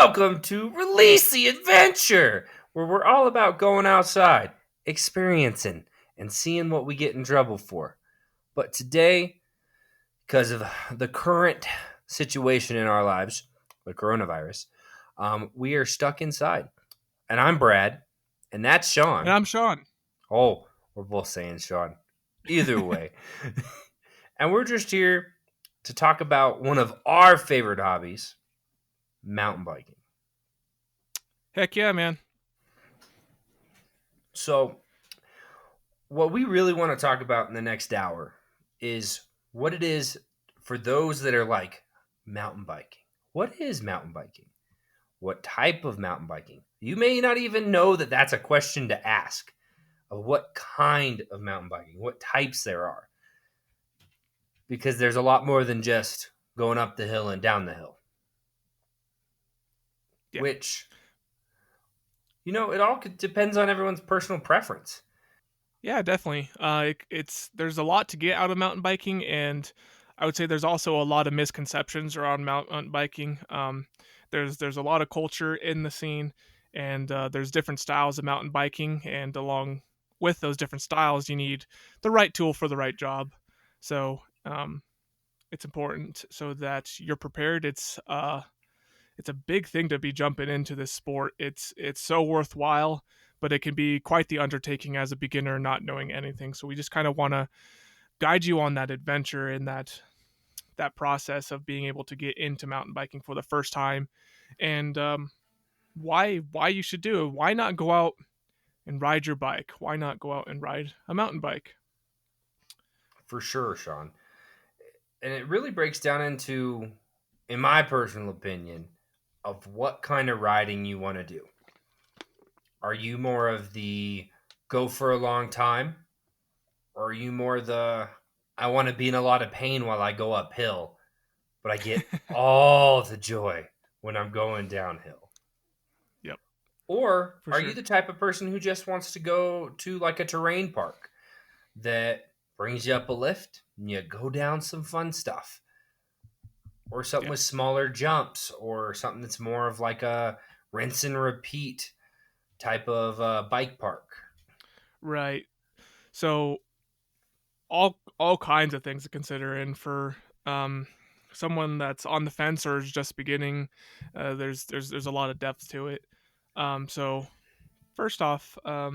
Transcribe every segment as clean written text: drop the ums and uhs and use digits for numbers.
Welcome to Release the Adventure, where we're all about going outside, experiencing, and seeing what we get in trouble for. But today, because of the current situation in our lives, the coronavirus, we are stuck inside. And I'm Brad, and that's And Shawn. I'm Shawn. Oh, we're both saying Shawn. Either way. And we're just here to talk about one of our favorite hobbies, mountain biking. Heck yeah, man. So, what we really want to talk about in the next hour is what it is for those that are like mountain biking. What is mountain biking? What type of mountain biking? You may not even know that that's a question to ask of what kind of mountain biking, what types there are, because there's a lot more than just going up the hill and down the hill, Yeah. which, it all depends on everyone's personal preference. Yeah, definitely. It's there's a lot to get out of mountain biking, and I would say there's also a lot of misconceptions around mountain biking. There's a lot of culture in the scene, and there's different styles of mountain biking, and along with those different styles, you need the right tool for the right job. So it's important so that you're prepared. It's a big thing to be jumping into this sport. It's so worthwhile, but it can be quite the undertaking as a beginner not knowing anything. So we just kind of want to guide you on that adventure and that process of being able to get into mountain biking for the first time, and why you should do it. Why not go out and ride your bike? Why not go out and ride a mountain bike? For sure, Shawn. And it really breaks down into, in my personal opinion, of what kind of riding you want to do. Are you more of the go for a long time? Or are you more the I want to be in a lot of pain while I go uphill, but I get all the joy when I'm going downhill? Yep, Or for are you sure. the type of person who just wants to go to like a terrain park that brings you up a lift and you go down some fun stuff? Or something Yeah, with smaller jumps, or something that's more of like a rinse and repeat type of bike park. right. So all kinds of things to consider, and for um, someone that's on the fence or is just beginning, there's a lot of depth to it. So first off, I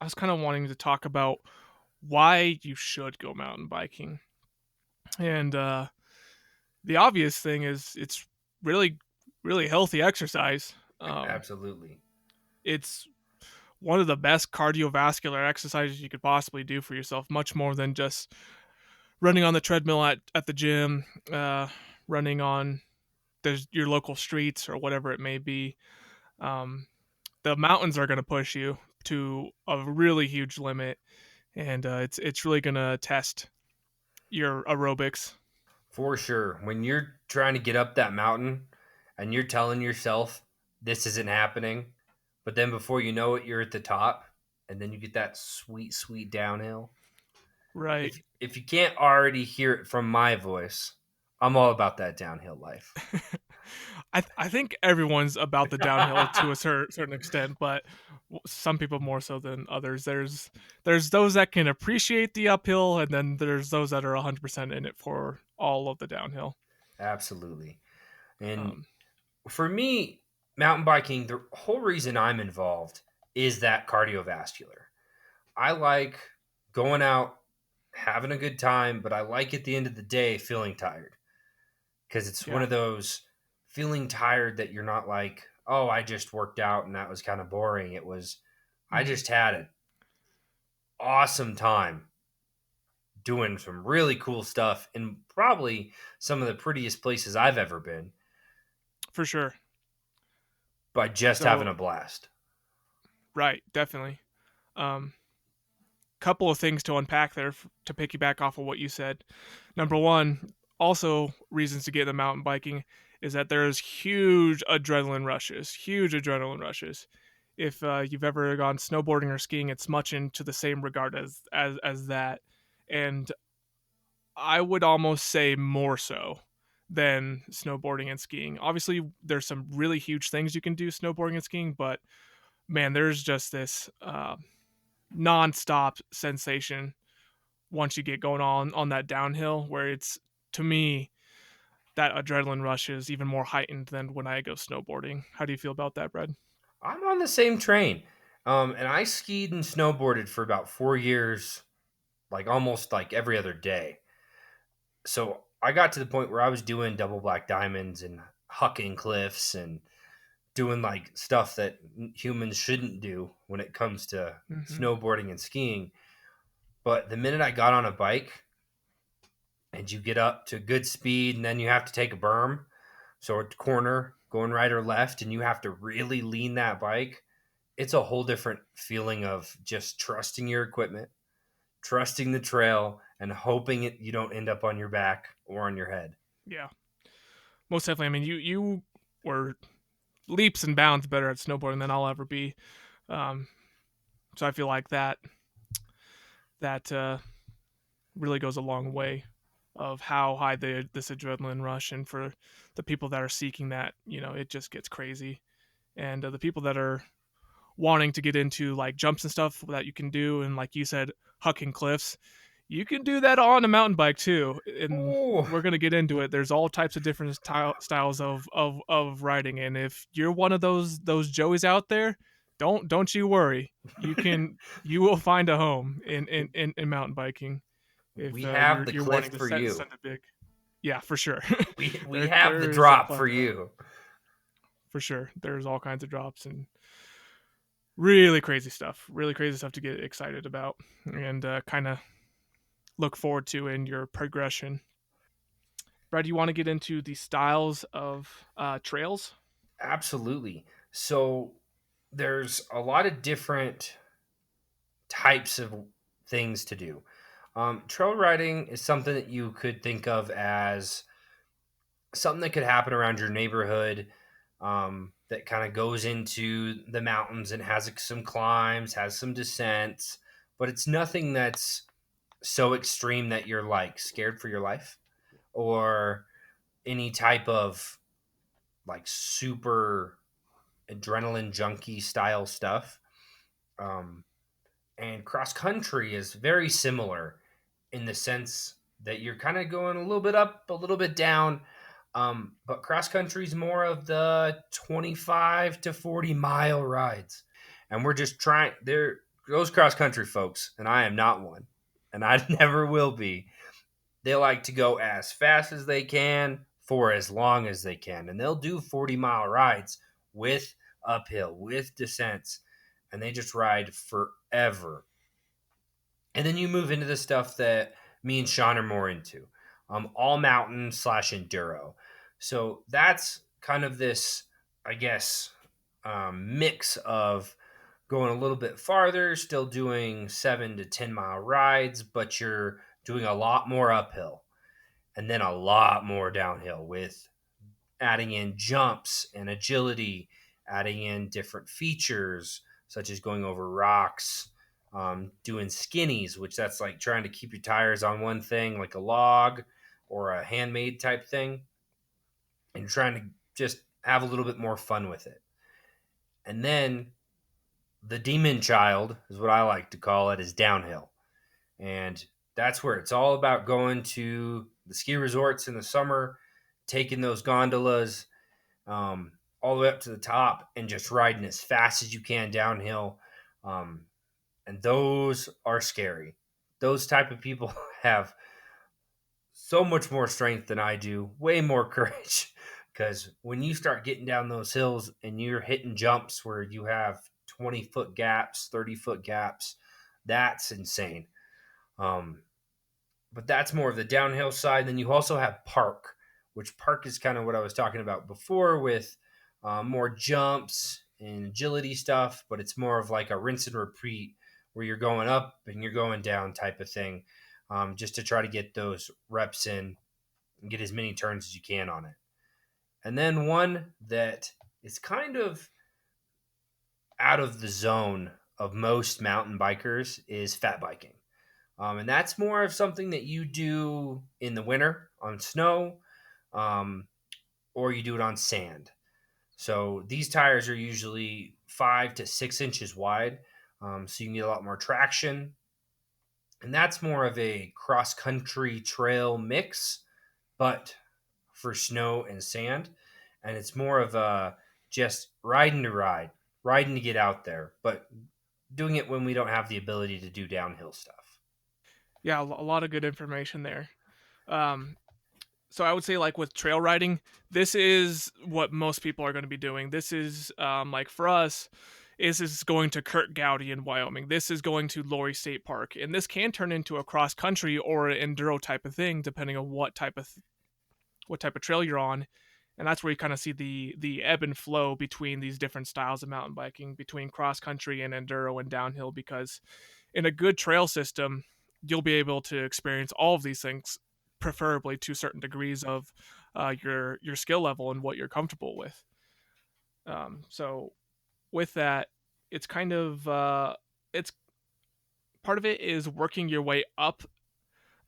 was kind of wanting to talk about why you should go mountain biking, and the obvious thing is it's really really healthy exercise. Absolutely. It's one of the best cardiovascular exercises you could possibly do for yourself, much more than just running on the treadmill at the gym, running on your local streets or whatever it may be. Um, the mountains are going to push you to a really huge limit, and it's really going to test your aerobics. For sure. When you're trying to get up that mountain and you're telling yourself this isn't happening, but then before you know it, you're at the top, and then you get that sweet, sweet downhill. Right. If you can't already hear it from my voice, I'm all about that downhill life. I think everyone's about the downhill to a certain extent, but some people more so than others. There's those that can appreciate the uphill, and then there's those that are 100% in it for all of the downhill. Absolutely. And Um, for me, mountain biking, the whole reason I'm involved is that cardiovascular. I like going out, having a good time, but I like at the end of the day feeling tired, because it's one yeah. of those feeling tired that you're not like, oh, I just worked out and that was kind of boring. It was, I Hmm. just had an awesome time doing some really cool stuff in probably some of the prettiest places I've ever been For sure. by just having So a blast. right, definitely. Um, Couple of things to unpack there to piggyback off of what you said. Number one, also reasons to get into mountain biking is that there's huge adrenaline rushes. Huge adrenaline rushes. If you've ever gone snowboarding or skiing, it's much into the same regard as that, and I would almost say more so than snowboarding and skiing. Obviously, there's some really huge things you can do snowboarding and skiing, but man, there's just this nonstop sensation once you get going on that downhill where it's, to me, that adrenaline rush is even more heightened than when I go snowboarding. How do you feel about that, Brad? I'm on the same train. And I skied and snowboarded for about 4 years, like almost like every other day. So I got to the point where I was doing double black diamonds and hucking cliffs and doing like stuff that humans shouldn't do when it comes to Hmm. snowboarding and skiing. But the minute I got on a bike and you get up to good speed and then you have to take a berm, so a corner going right or left, and you have to really lean that bike, it's a whole different feeling of just trusting your equipment, trusting the trail, and hoping you don't end up on your back or on your head. Yeah, most definitely. I mean, you were leaps and bounds better at snowboarding than I'll ever be. Um, so I feel like that really goes a long way of how high this adrenaline rush, and for the people that are seeking that, it just gets crazy. And the people that are wanting to get into like jumps and stuff that you can do, and like you said, hucking cliffs, you can do that on a mountain bike too. And Oh, we're gonna get into it. There's all types of different styles of riding, and if you're one of those Joeys out there, don't you worry. You will find a home in mountain biking if we have the you're cliff wanting to for you. send a big. Yeah, for sure. We there have the there is a drop for plethora, you. for sure. There's all kinds of drops and really crazy stuff to get excited about, and kind of look forward to in your progression. Brad, you want to get into the styles of trails? Absolutely. So there's a lot of different types of things to do. Trail riding is something that you could think of as something that could happen around your neighborhood, that kind of goes into the mountains and has some climbs, has some descents, but it's nothing that's so extreme that you're like scared for your life or any type of like super adrenaline junkie style stuff. Um, and cross country is very similar in the sense that you're kind of going a little bit up, a little bit down. But cross country is more of the 25 to 40 mile rides. And we're just trying, there goes cross country folks, and I am not one, and I never will be. They like to go as fast as they can for as long as they can. And they'll do 40-mile rides with uphill, with descents, and they just ride forever. And then you move into the stuff that me and Shawn are more into, all mountain slash enduro. So that's kind of this, I guess, mix of going a little bit farther, still doing 7 to 10 mile rides, but you're doing a lot more uphill and then a lot more downhill with adding in jumps and agility, adding in different features such as going over rocks, doing skinnies, which that's like trying to keep your tires on one thing, like a log or a handmade type thing, and trying to just have a little bit more fun with it. And then the demon child is what I like to call it, is downhill. And that's where it's all about going to the ski resorts in the summer, taking those gondolas, all the way up to the top and just riding as fast as you can downhill. Um, and those are scary. Those type of people have so much more strength than I do, way more courage. Because when you start getting down those hills and you're hitting jumps where you have 20-foot gaps, 30-foot gaps, that's insane. Um, but that's more of the downhill side. Then you also have park, which park is kind of what I was talking about before with more jumps and agility stuff, but it's more of like a rinse and repeat where you're going up and you're going down type of thing, just to try to get those reps in and get as many turns as you can on it. And then one that is kind of out of the zone of most mountain bikers is fat biking. And that's more of something that you do in the winter on snow. um, or you do it on sand. So these tires are usually 5 to 6 inches wide, so you need a lot more traction, and that's more of a cross country trail mix, but for snow and sand, and it's more of a just riding to get out there, but doing it when we don't have the ability to do downhill stuff. Yeah, a lot of good information there. Um, so I would say like with trail riding, this is what most people are going to be doing. This is like for us, is going to Kurt Gowdy in Wyoming. This is going to Lori State Park, and this can turn into a cross country or an enduro type of thing, depending on what type of trail you're on. And that's where you kind of see the ebb and flow between these different styles of mountain biking, between cross country and enduro and downhill, because in a good trail system, you'll be able to experience all of these things, preferably to certain degrees of your skill level and what you're comfortable with. So with that, it's kind of it's part of it is working your way up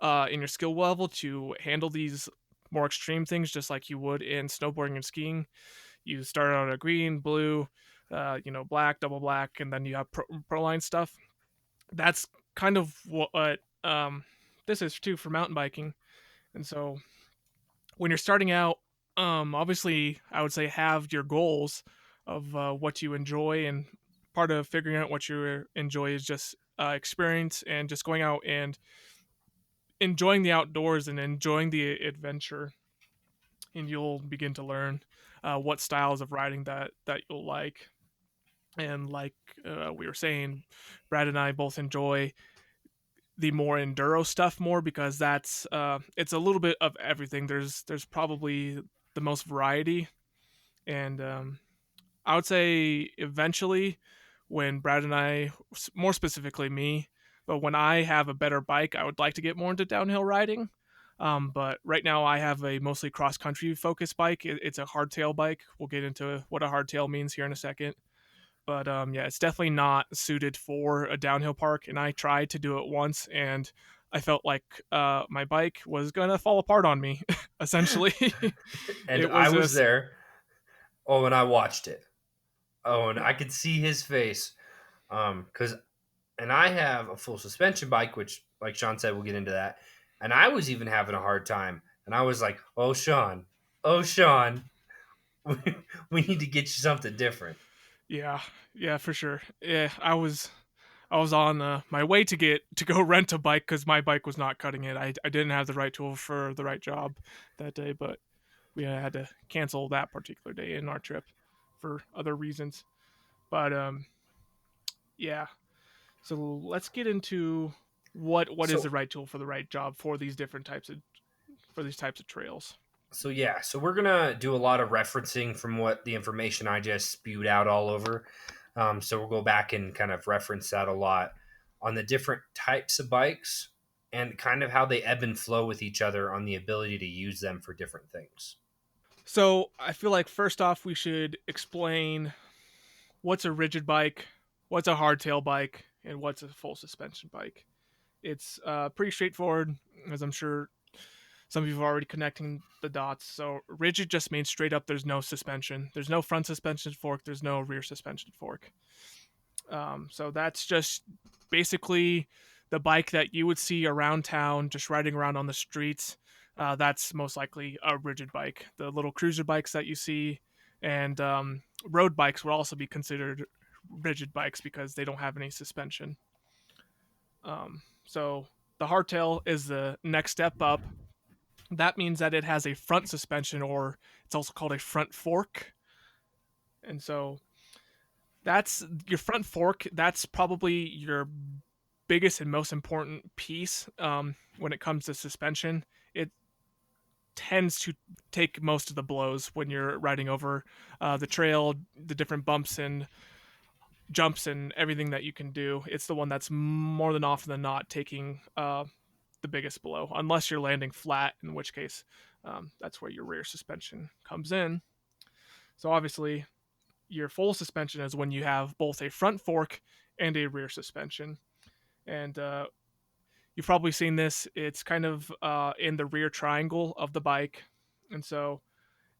in your skill level to handle these more extreme things, just like you would in snowboarding and skiing. You start out at green, blue, black, double black, and then you have pro line stuff. That's kind of what this is too for mountain biking. And so when you're starting out, obviously I would say have your goals of what you enjoy, and part of figuring out what you enjoy is just experience and just going out and enjoying the outdoors and enjoying the adventure, and you'll begin to learn what styles of riding that you'll like. And like we were saying, Brad and I both enjoy the more enduro stuff more because that's it's a little bit of everything. There's probably the most variety, and I would say eventually, when Brad and I, more specifically me, but when I have a better bike, I would like to get more into downhill riding. But right now, I have a mostly cross country focused bike. It's a hardtail bike. We'll get into what a hardtail means here in a second. But yeah, it's definitely not suited for a downhill park. And I tried to do it once, and I felt like my bike was gonna fall apart on me. Essentially, And it was I was just there. Oh, and I watched it. Oh, and I could see his face. Because and I have a full suspension bike, which, like Sean said, we'll get into that. And I was even having a hard time. And I was like, oh, Sean, we need to get you something different. yeah, yeah, for sure. Yeah, I was on my way to go rent a bike because my bike was not cutting it. I didn't have the right tool for the right job that day, but we had to cancel that particular day in our trip for other reasons. But yeah. So let's get into what is the So, right tool for the right job for these different types of trails. so we're gonna do a lot of referencing from what the information I just spewed out all over. So we'll go back and kind of reference that a lot on the different types of bikes and kind of how they ebb and flow with each other on the ability to use them for different things. So I feel like first off we should explain what's a rigid bike, what's a hardtail bike, and what's a full suspension bike. It's pretty straightforward, as I'm sure some of you are already connecting the dots. So rigid just means straight up. There's no suspension. There's no front suspension fork. There's no rear suspension fork. So that's just basically the bike that you would see around town, just riding around on the streets. That's most likely a rigid bike. The little cruiser bikes that you see, and road bikes would also be considered rigid bikes because they don't have any suspension. So the hardtail is the next step up. That means that it has a front suspension, or it's also called a front fork. And so that's your front fork. That's probably your biggest and most important piece when it comes to suspension. It tends to take most of the blows when you're riding over the trail, the different bumps and jumps and everything that you can do. It's the one that's more than often than not taking the biggest blow, unless you're landing flat, in which case that's where your rear suspension comes in. So obviously, your full suspension is when you have both a front fork and a rear suspension. And you've probably seen this. It's kind of in the rear triangle of the bike. and so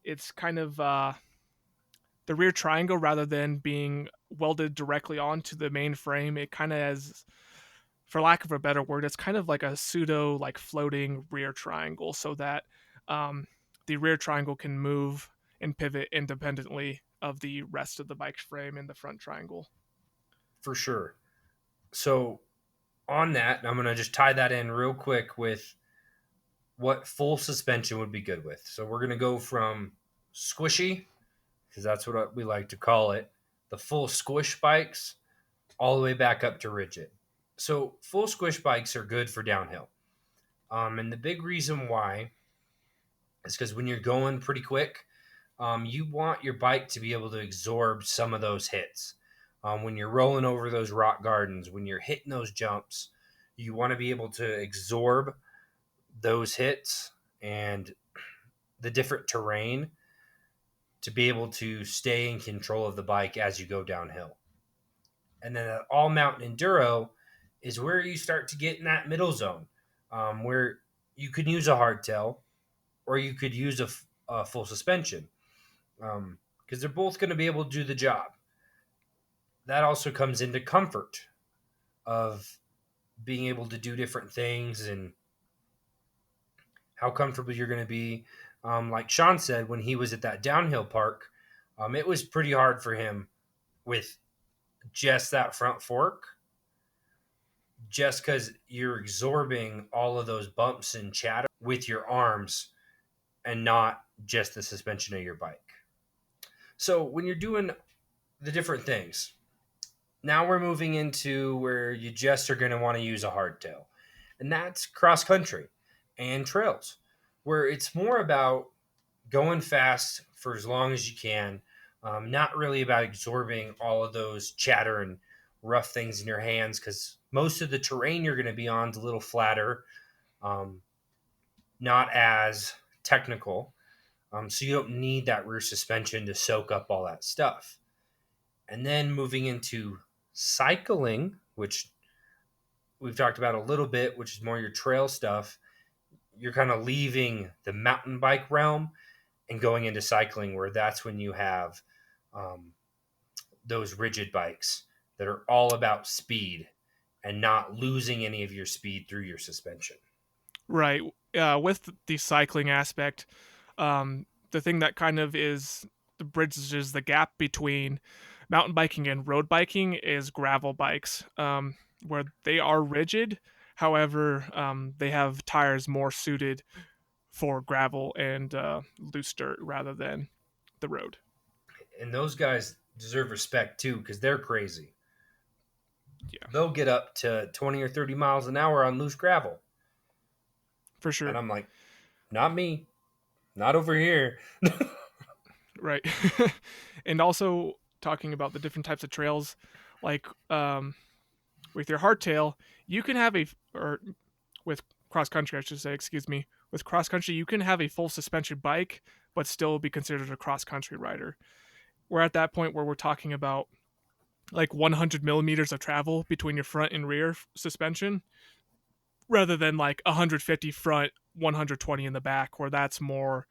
it's kind of the rear triangle rather than being welded directly onto the main frame. It kind of has, for lack of a better word, it's kind of like a pseudo like floating rear triangle, so that um, the rear triangle can move and pivot independently of the rest of the bike's frame in the front triangle. For sure. So on that, I'm gonna just tie that in real quick with what full suspension would be good with. So we're gonna go from squishy, because that's what we like to call it, the full squish bikes, all the way back up to rigid. So full squish bikes are good for downhill. And the big reason why is because when you're going pretty quick, you want your bike to be able to absorb some of those hits. When you're rolling over those rock gardens, when you're hitting those jumps, you want to be able to absorb those hits and the different terrain to be able to stay in control of the bike as you go downhill. And then all mountain enduro is where you start to get in that middle zone, where you could use a hardtail or you could use a full suspension, because they're both going to be able to do the job. That also comes into comfort of being able to do different things and how comfortable you're going to be. Like Shawn said, when he was at that downhill park, it was pretty hard for him with just that front fork, just because you're absorbing all of those bumps and chatter with your arms and not just the suspension of your bike. So when you're doing the different things, now we're moving into where you just are going to want to use a hardtail, and that's cross country and trails, where it's more about going fast for as long as you can, not really about absorbing all of those chatter and rough things in your hands, because most of the terrain you're going to be on is a little flatter, um, not as technical. So you don't need that rear suspension to soak up all that stuff. And then moving into cycling, which we've talked about a little bit, which is more your trail stuff, you're kind of leaving the mountain bike realm and going into cycling, where that's when you have um, those rigid bikes that are all about speed and not losing any of your speed through your suspension. Right. With the cycling aspect, the thing that kind of is the bridges the gap between mountain biking and road biking is gravel bikes, where they are rigid. However, they have tires more suited for gravel and loose dirt rather than the road. And those guys deserve respect too, because they're crazy. Yeah, They'll get up to 20 or 30 miles an hour on loose gravel. for And sure. I'm like, not me, not over here. Right. And also talking about the different types of trails, like with your hardtail, you can have or with cross country, I should say, excuse me. With cross country, you can have a full suspension bike, but still be considered a cross country rider. We're at that point where we're talking about like 100 millimeters of travel between your front and rear suspension, rather than like 150 front, 120 in the back, where that's more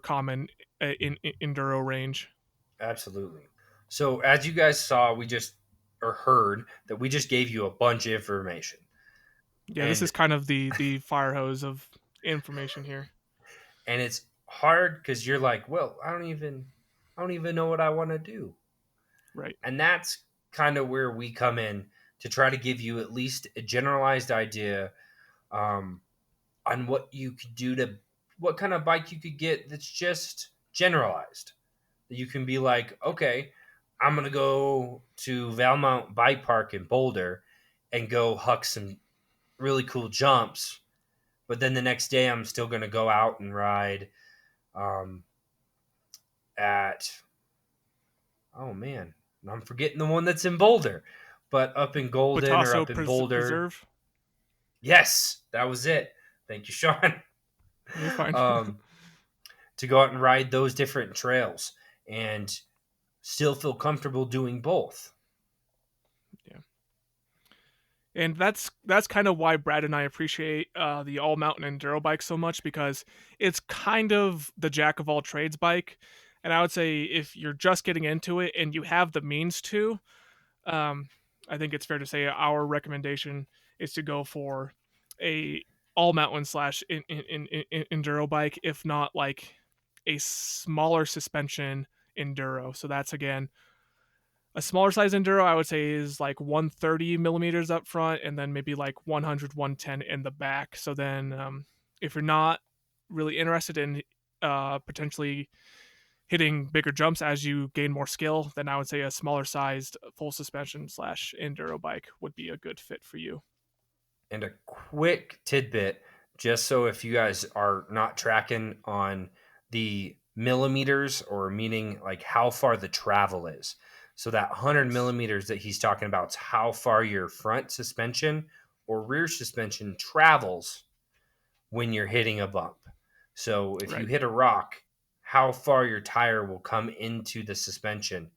common in enduro range. Absolutely. So, as you guys saw, we just or heard that we just gave you a bunch of information. Yeah, this is And kind of the fire hose of information here. it's hard because you're like, well, I don't even know what I want to do. Right. And that's kind of where we come in to try to give you at least a generalized idea, um, on what you could do to what kind of bike you could get that's just generalized. That you can be like, okay, I'm gonna go to Valmont Bike Park in Boulder and go huck some really cool jumps, but then the next day I'm still gonna go out and ride, um, at, oh man, I'm forgetting the one that's in Boulder, but up in Golden or Batasso up in Boulder. Preserve. Yes, that was it. Thank you, Shawn. You're fine. um, to go out and ride those different trails and still feel comfortable doing both. Yeah. And that's kind of why Brad and I appreciate the all mountain enduro bike so much, because it's kind of the jack of all trades bike. And I would say if you're just getting into it and you have the means to, um, I think it's fair to say our recommendation is to go for a all mountain slash enduro bike, if not like a smaller suspension enduro. So that's again a smaller size enduro. I would say is like 130 millimeters up front, and then maybe like 100, 110 in the back. So then, if you're not really interested in potentially hitting bigger jumps as you gain more skill, then I would say a smaller sized full suspension slash enduro bike would be a good fit for you. And a quick tidbit, just so if you guys are not tracking on the millimeters, or meaning like how far the travel is. So that 100 Yes. millimeters that he's talking about is how far your front suspension or rear suspension travels when you're hitting a bump. So if you Right. hit a rock, how far your tire will come into the suspension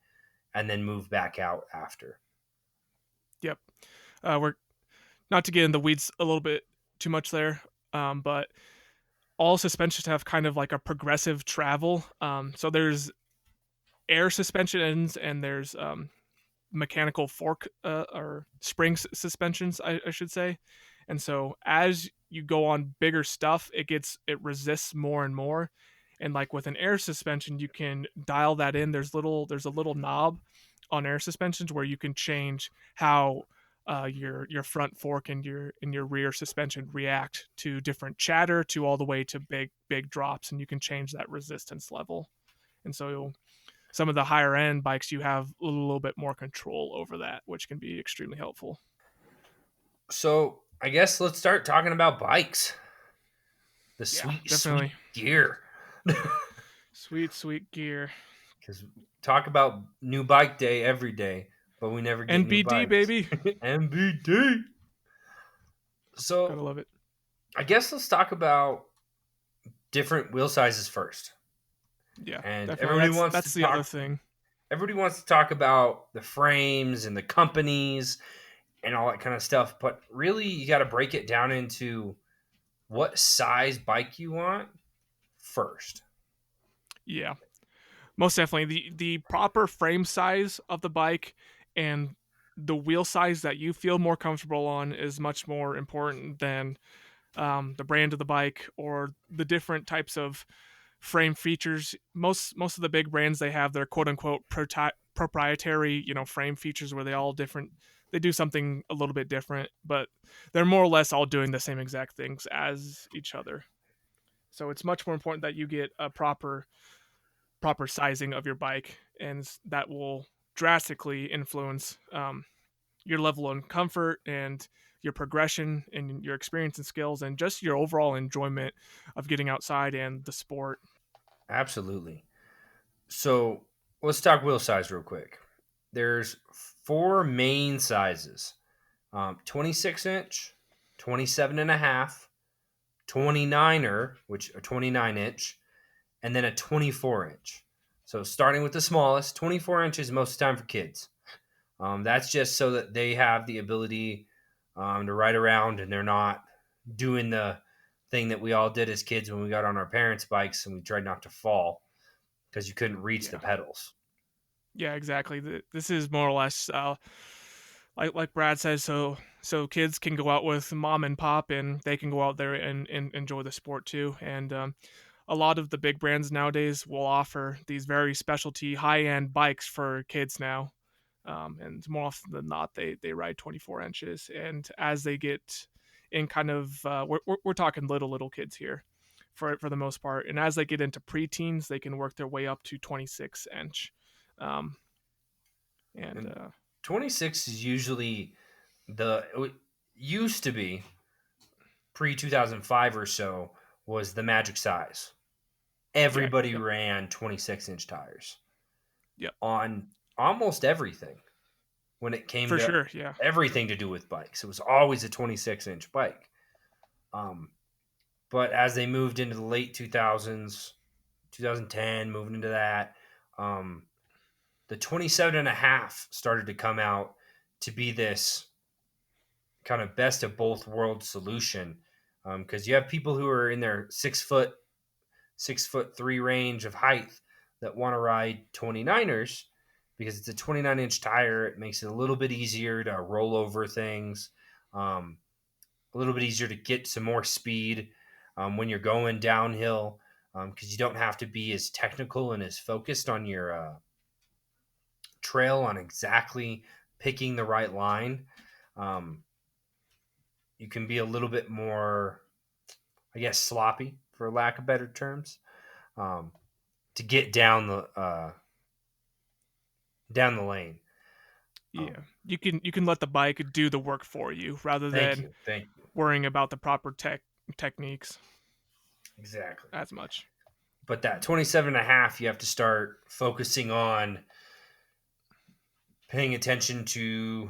and then move back out after. Yep. We're not to get in the weeds a little bit too much there, but all suspensions have kind of like a progressive travel. So there's air suspensions and there's mechanical fork or spring suspensions, I should say. And so as you go on bigger stuff, it resists more and more. And like with an air suspension, you can dial that in. There's a little knob on air suspensions where you can change how your front fork and your rear suspension react to different chatter to all the way to big drops, and you can change that resistance level. And so some of the higher end bikes, you have a little bit more control over that, which can be extremely helpful. So I guess let's start talking about bikes. The Yeah, sweet, sweet definitely. gear. Sweet, sweet gear. Because talk about new bike day every day, but we never get new NBD, bikes. baby. MBD. Gotta So love it. I guess let's talk about different wheel sizes first. Yeah, And definitely. That's the other thing. everybody wants to talk about the frames and the companies and all that kind of stuff, but really you got to break it down into what size bike you want first. Yeah, most definitely. The proper frame size of the bike and the wheel size that you feel more comfortable on is much more important than the brand of the bike or the different types of frame features. Most of the big brands, they have their quote unquote proprietary, frame features where they all different. They do something a little bit different, but they're more or less all doing the same exact things as each other. So it's much more important that you get a proper sizing of your bike, and that will drastically influence your level of comfort and your progression and your experience and skills and just your overall enjoyment of getting outside and the sport. Absolutely. So let's talk wheel size real quick. There's four main sizes: 26 inch, 27 and a half, 29er, which a 29 inch, and then a 24 inch. So starting with the smallest, 24 inches most of the time for kids. That's just so that they have the ability to ride around and they're not doing the thing that we all did as kids when we got on our parents' bikes and we tried not to fall because you couldn't reach the Yeah. pedals. Yeah, exactly. This is more or less like Brad says. So kids can go out with mom and pop, and they can go out there and enjoy the sport too. And a lot of the big brands nowadays will offer these very specialty high end bikes for kids now. And more often than not, they ride 24 inches. And as they get in kind of we're talking little kids here for the most part. And as they get into preteens, they can work their way up to 26 inch. Um, and And 26 is usually it used to be pre 2005 or so was the magic size. yeah, Everybody yep, ran 26-inch tires yep, on almost everything when it came for to sure, yeah, everything to do with bikes. It was always a 26-inch bike. Um, but as they moved into the late 2000s, 2010, moving into that, um, the 27 and a half started to come out to be this kind of best of both worlds solution, because you have people who are in their 6 foot 6'3" range of height that want to ride 29ers because it's a 29-inch tire. It makes it a little bit easier to roll over things, um, a little bit easier to get some more speed when you're going downhill, because you don't have to be as technical and as focused on your trail on exactly picking the right line. Um, you can be a little bit more, I guess, sloppy, for lack of better terms, um, to get down the lane. Yeah, Um, you can let the bike do the work for you rather thank than you, thank you. worrying about the proper techniques Exactly. as much. But that 27 and a half, you have to start focusing on paying attention to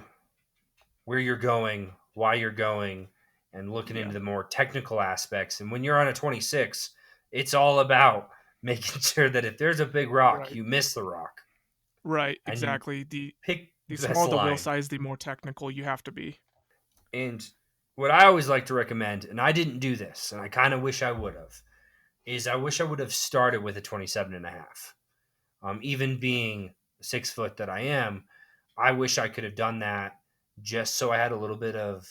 where you're going, why you're going, and looking Yeah, into the more technical aspects. And when you're on a 26, it's all about making sure that if there's a big rock, right, you miss the rock right, and you exactly. pick The the best smaller the wheel line. size, the more technical you have to be. And what I always like to recommend, and I didn't do this, and I kind of wish I would have, is I wish I would have started with a 27 and a half. Even being 6 foot that I am, I wish I could have done that just so I had a little bit of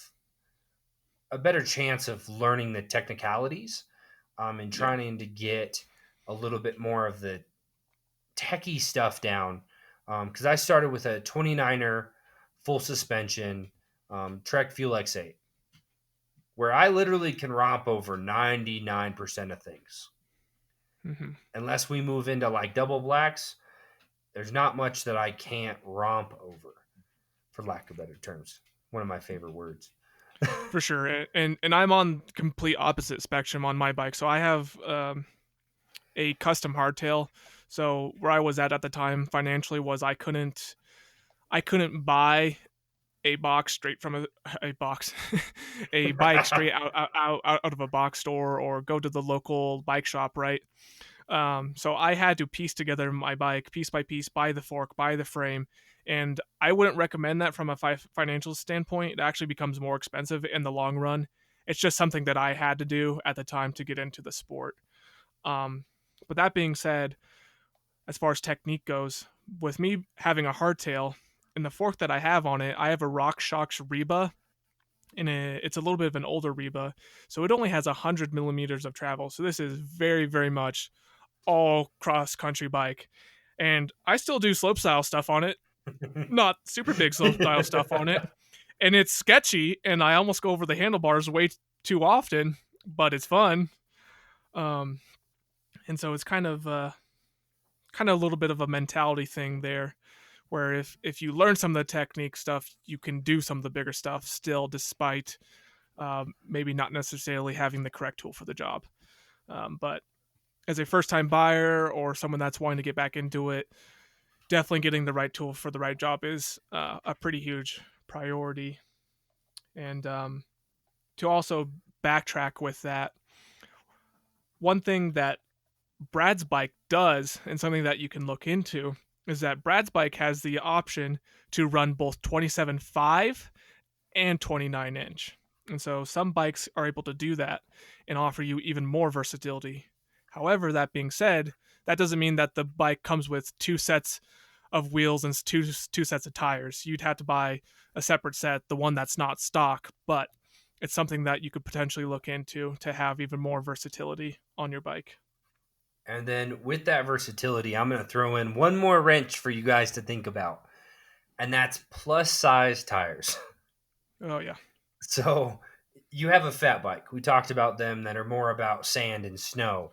a better chance of learning the technicalities, and Yeah. trying to get a little bit more of the techie stuff down. Because I started with a 29er full suspension Trek Fuel X8, where I literally can romp over 99% of things. Hmm. Unless we move into like double blacks, there's not much that I can't romp over, for lack of better terms. One of my favorite words. For sure, and I'm on complete opposite spectrum on my bike. So I have a custom hardtail. So where I was at the time financially was I couldn't buy a box straight from a box, a bike straight out of a box store or go to the local bike shop, right? So I had to piece together my bike piece by piece, buy the fork, buy the frame, and I wouldn't recommend that from a financial standpoint. It actually becomes more expensive in the long run. It's just something that I had to do at the time to get into the sport. Um, but that being said, as far as technique goes, with me having a hardtail and the fork that I have on it, I have a RockShox Reba, and it's a little bit of an older Reba, so it only has 100 millimeters of travel. So this is very, very much all cross country bike, and I still do slopestyle stuff on it. Not super big slopestyle stuff on it, and it's sketchy, and I almost go over the handlebars way too often, but it's fun. Um, and so it's kind of a little bit of a mentality thing there where if you learn some of the technique stuff you can do some of the bigger stuff still despite maybe not necessarily having the correct tool for the job, but as a first time buyer or someone that's wanting to get back into it, definitely getting the right tool for the right job is a pretty huge priority. And to also backtrack with that, one thing that Brad's bike does, and something that you can look into, is that Brad's bike has the option to run both 27.5 and 29 inch. And so some bikes are able to do that and offer you even more versatility. However, that being said, that doesn't mean that the bike comes with two sets of wheels and two sets of tires. You'd have to buy a separate set, the one that's not stock, but it's something that you could potentially look into to have even more versatility on your bike. And then with that versatility, I'm going to throw in one more wrench for you guys to think about, and that's plus size tires. Oh yeah. So you have a fat bike. We talked about them that are more about sand and snow,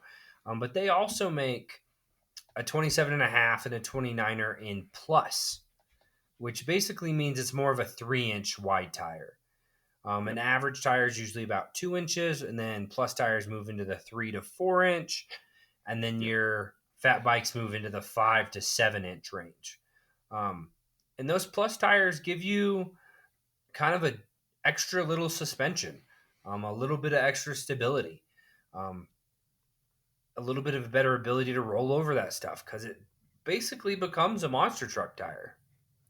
but they also make a 27 and a half and a 29er in plus, which basically means it's more of a 3-inch wide tire. An Yep. average tire is usually about 2 inches, and then plus tires move into the 3 to 4 inch, and then Yep. your fat bikes move into the 5 to 7 inch range. Um, and those plus tires give you kind of a extra little suspension, a little bit of extra stability, um, a little bit of a better ability to roll over that stuff because it basically becomes a monster truck tire.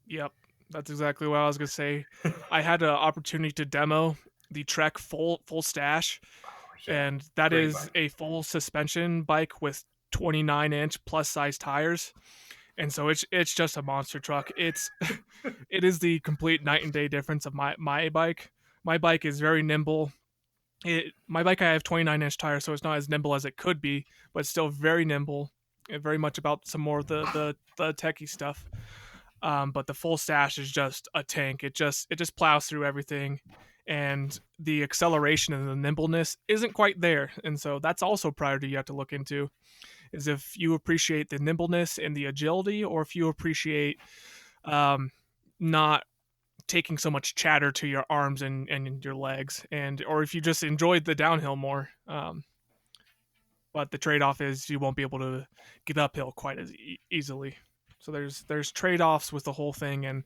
Yep. That's exactly what I was gonna say. I had an opportunity to demo the Trek full stash, Yeah, and that great is bike. a full suspension bike with 29-inch plus size tires, and so it's just a monster truck. It is the complete night and day difference of my bike. My bike is very nimble. My bike, I have 29-inch tires, so it's not as nimble as it could be, but still very nimble and very much about some more of the techie stuff. But the full stash is just a tank. It just plows through everything, and the acceleration and the nimbleness isn't quite there. And so that's also a priority you have to look into, is if you appreciate the nimbleness and the agility, or if you appreciate um, not taking so much chatter to your arms and your legs, and or if you just enjoyed the downhill more. But the trade-off is you won't be able to get uphill quite as easily. So there's trade-offs with the whole thing, and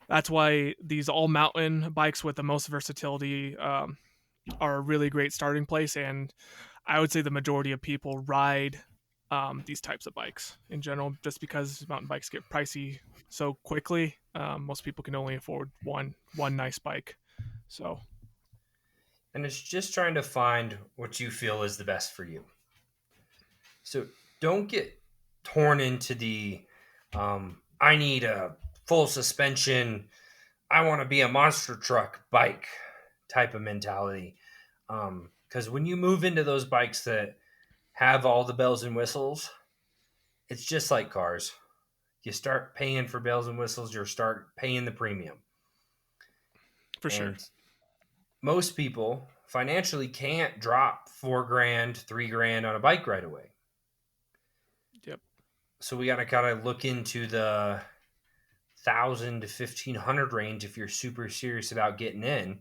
that's why these all mountain bikes with the most versatility are a really great starting place. And I would say the majority of people ride these types of bikes in general, just because mountain bikes get pricey so quickly. Most people can only afford one nice bike. So And it's just trying to find what you feel is the best for you. So don't get torn into the I need a full suspension, I want to be a monster truck bike type of mentality. Because when you move into those bikes that have all the bells and whistles, it's just like cars. You start paying for bells and whistles, you start paying the premium. for sure. And most people financially can't drop 4 grand, 3 grand on a bike right away. Yep. So we got to kind of look into the 1,000 to 1,500 range if you're super serious about getting in.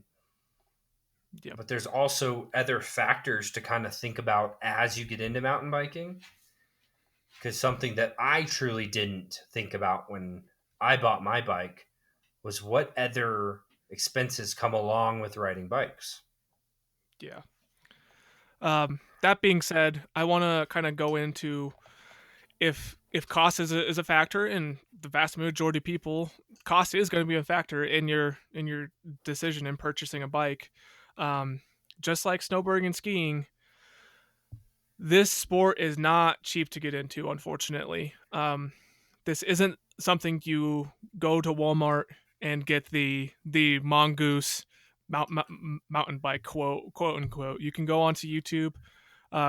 Yep. But there's also other factors to kind of think about as you get into mountain biking. Because something that I truly didn't think about when I bought my bike was what other expenses come along with riding bikes. Yeah. That being said, I want to kind of go into if cost is a factor, and the vast majority of people, cost is going to be a factor in your decision in purchasing a bike. Um, just like snowboarding and skiing, this sport is not cheap to get into, unfortunately. This isn't something you go to Walmart and get the mongoose mountain bike, quote unquote. You can go onto YouTube,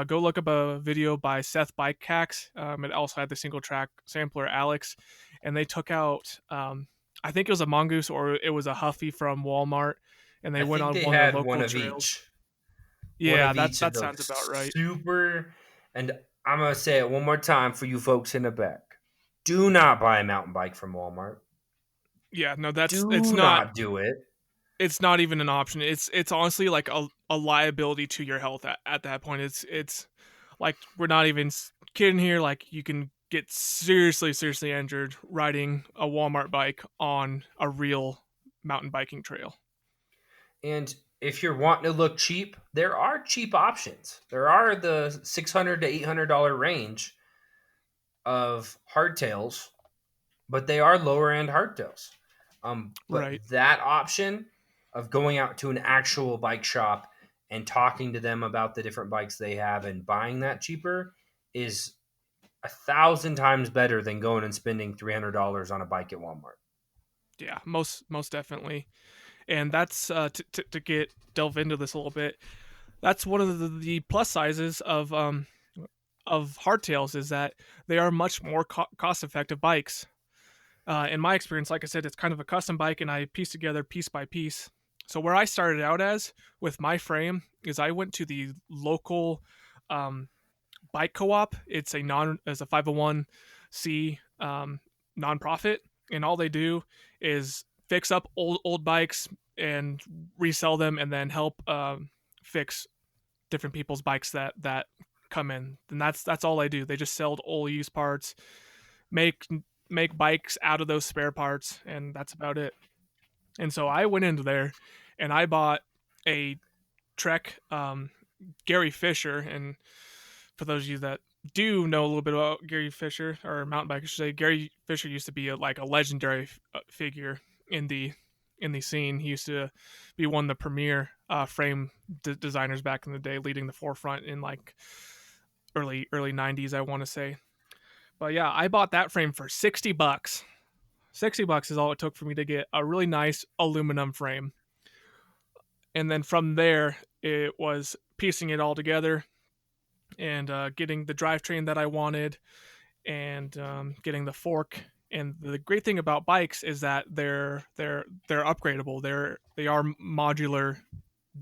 go look up a video by Seth Bike Hacks. It also had the single track sampler Alex, and they took out I think it was a mongoose or it was a Huffy from Walmart, and they I went think on they one of the had local trails. one Yeah, of that each of that the sounds about right. super. And I'm going to say it one more time for you folks in the back. Do not buy a mountain bike from Walmart. Yeah, no, that's Do not do it. it's not even an option. It's honestly like a liability to your health at that point. It's like we're not even kidding here. Like you can get seriously injured riding a Walmart bike on a real mountain biking trail. And if you're wanting to look cheap, there are cheap options. There are the $600 to $800 range of hardtails, but they are lower end hardtails. But Right. that option of going out to an actual bike shop and talking to them about the different bikes they have and buying that cheaper is 1,000 times better than going and spending $300 on a bike at Walmart. Yeah, most definitely. And that's to get delve into this a little bit. That's one of the plus sizes of hardtails, is that they are much more cost effective bikes. In my experience, like I said, it's kind of a custom bike, and I piece together piece by piece. So where I started out as with my frame is I went to the local um, bike co-op. It's a 501c nonprofit, and all they do is fix up old bikes and resell them, and then help fix different people's bikes that come in. And that's all they do. They just sell old used parts, make make bikes out of those spare parts, and that's about it. And so I went into there and I bought a Trek Gary Fisher. And for those of you that do know a little bit about Gary Fisher, or mountain bike, I should say. Gary Fisher used to be like a legendary figure in the scene. He used to be one of the premier frame designers back in the day, leading the forefront in like early 90s, I want to say. But yeah, I bought that frame for $60. $60 is all it took for me to get a really nice aluminum frame. And then from there, it was piecing it all together and getting the drivetrain that I wanted, and getting the fork. And the great thing about bikes is that they're upgradable. They are modular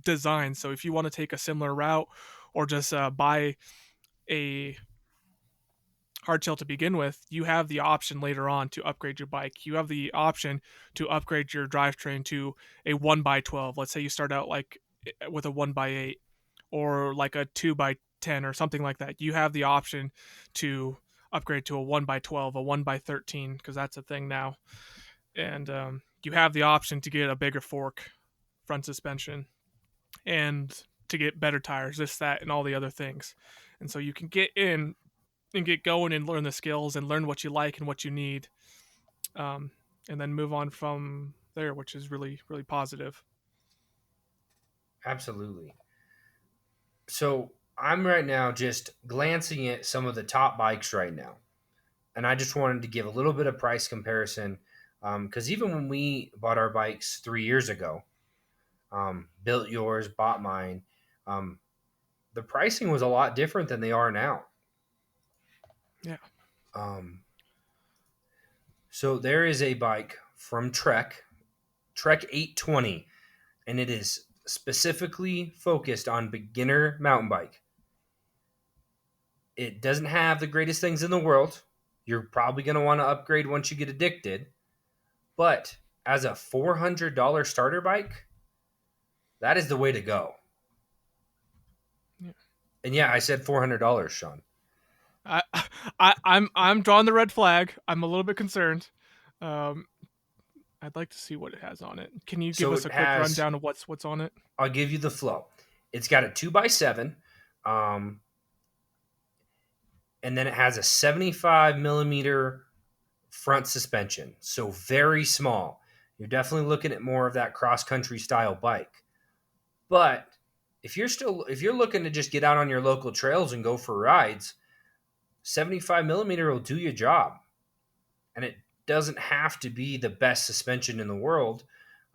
designs. So if you want to take a similar route, or just buy a hardtail to begin with, you have the option later on to upgrade your bike. You have the option to upgrade your drivetrain to a 1x12. Let's say you start out like with a 1x8, or like a 2x10 or something like that. You have the option to upgrade to a 1x12, a 1x13, because that's a thing now. And you have the option to get a bigger fork, front suspension, and to get better tires, this, that, and all the other things. And so you can get in and get going and learn the skills and learn what you like and what you need, um, and then move on from there, which is really, really positive. Absolutely. So I'm right now just glancing at some of the top bikes right now, and I just wanted to give a little bit of price comparison because even when we bought our bikes 3 years ago, built yours, bought mine, um, the pricing was a lot different than they are now. Yeah. Um, so there is a bike from Trek 820, and it is specifically focused on beginner mountain bike. It doesn't have the greatest things in the world. You're probably going to want to upgrade once you get addicted. But as a $400 starter bike, that is the way to go. Yeah. And yeah, I said $400, Shawn. I, I'm drawing the red flag. I'm a little bit concerned. Um, I'd like to see what it has on it. Can you give So us it a quick has, rundown of what's on it? I'll give you the flow. It's got a 2x7, um, and then it has a 75 millimeter front suspension. So very small. You're definitely looking at more of that cross country style bike. But if you're looking to just get out on your local trails and go for rides, 75 millimeter will do your job. And it doesn't have to be the best suspension in the world.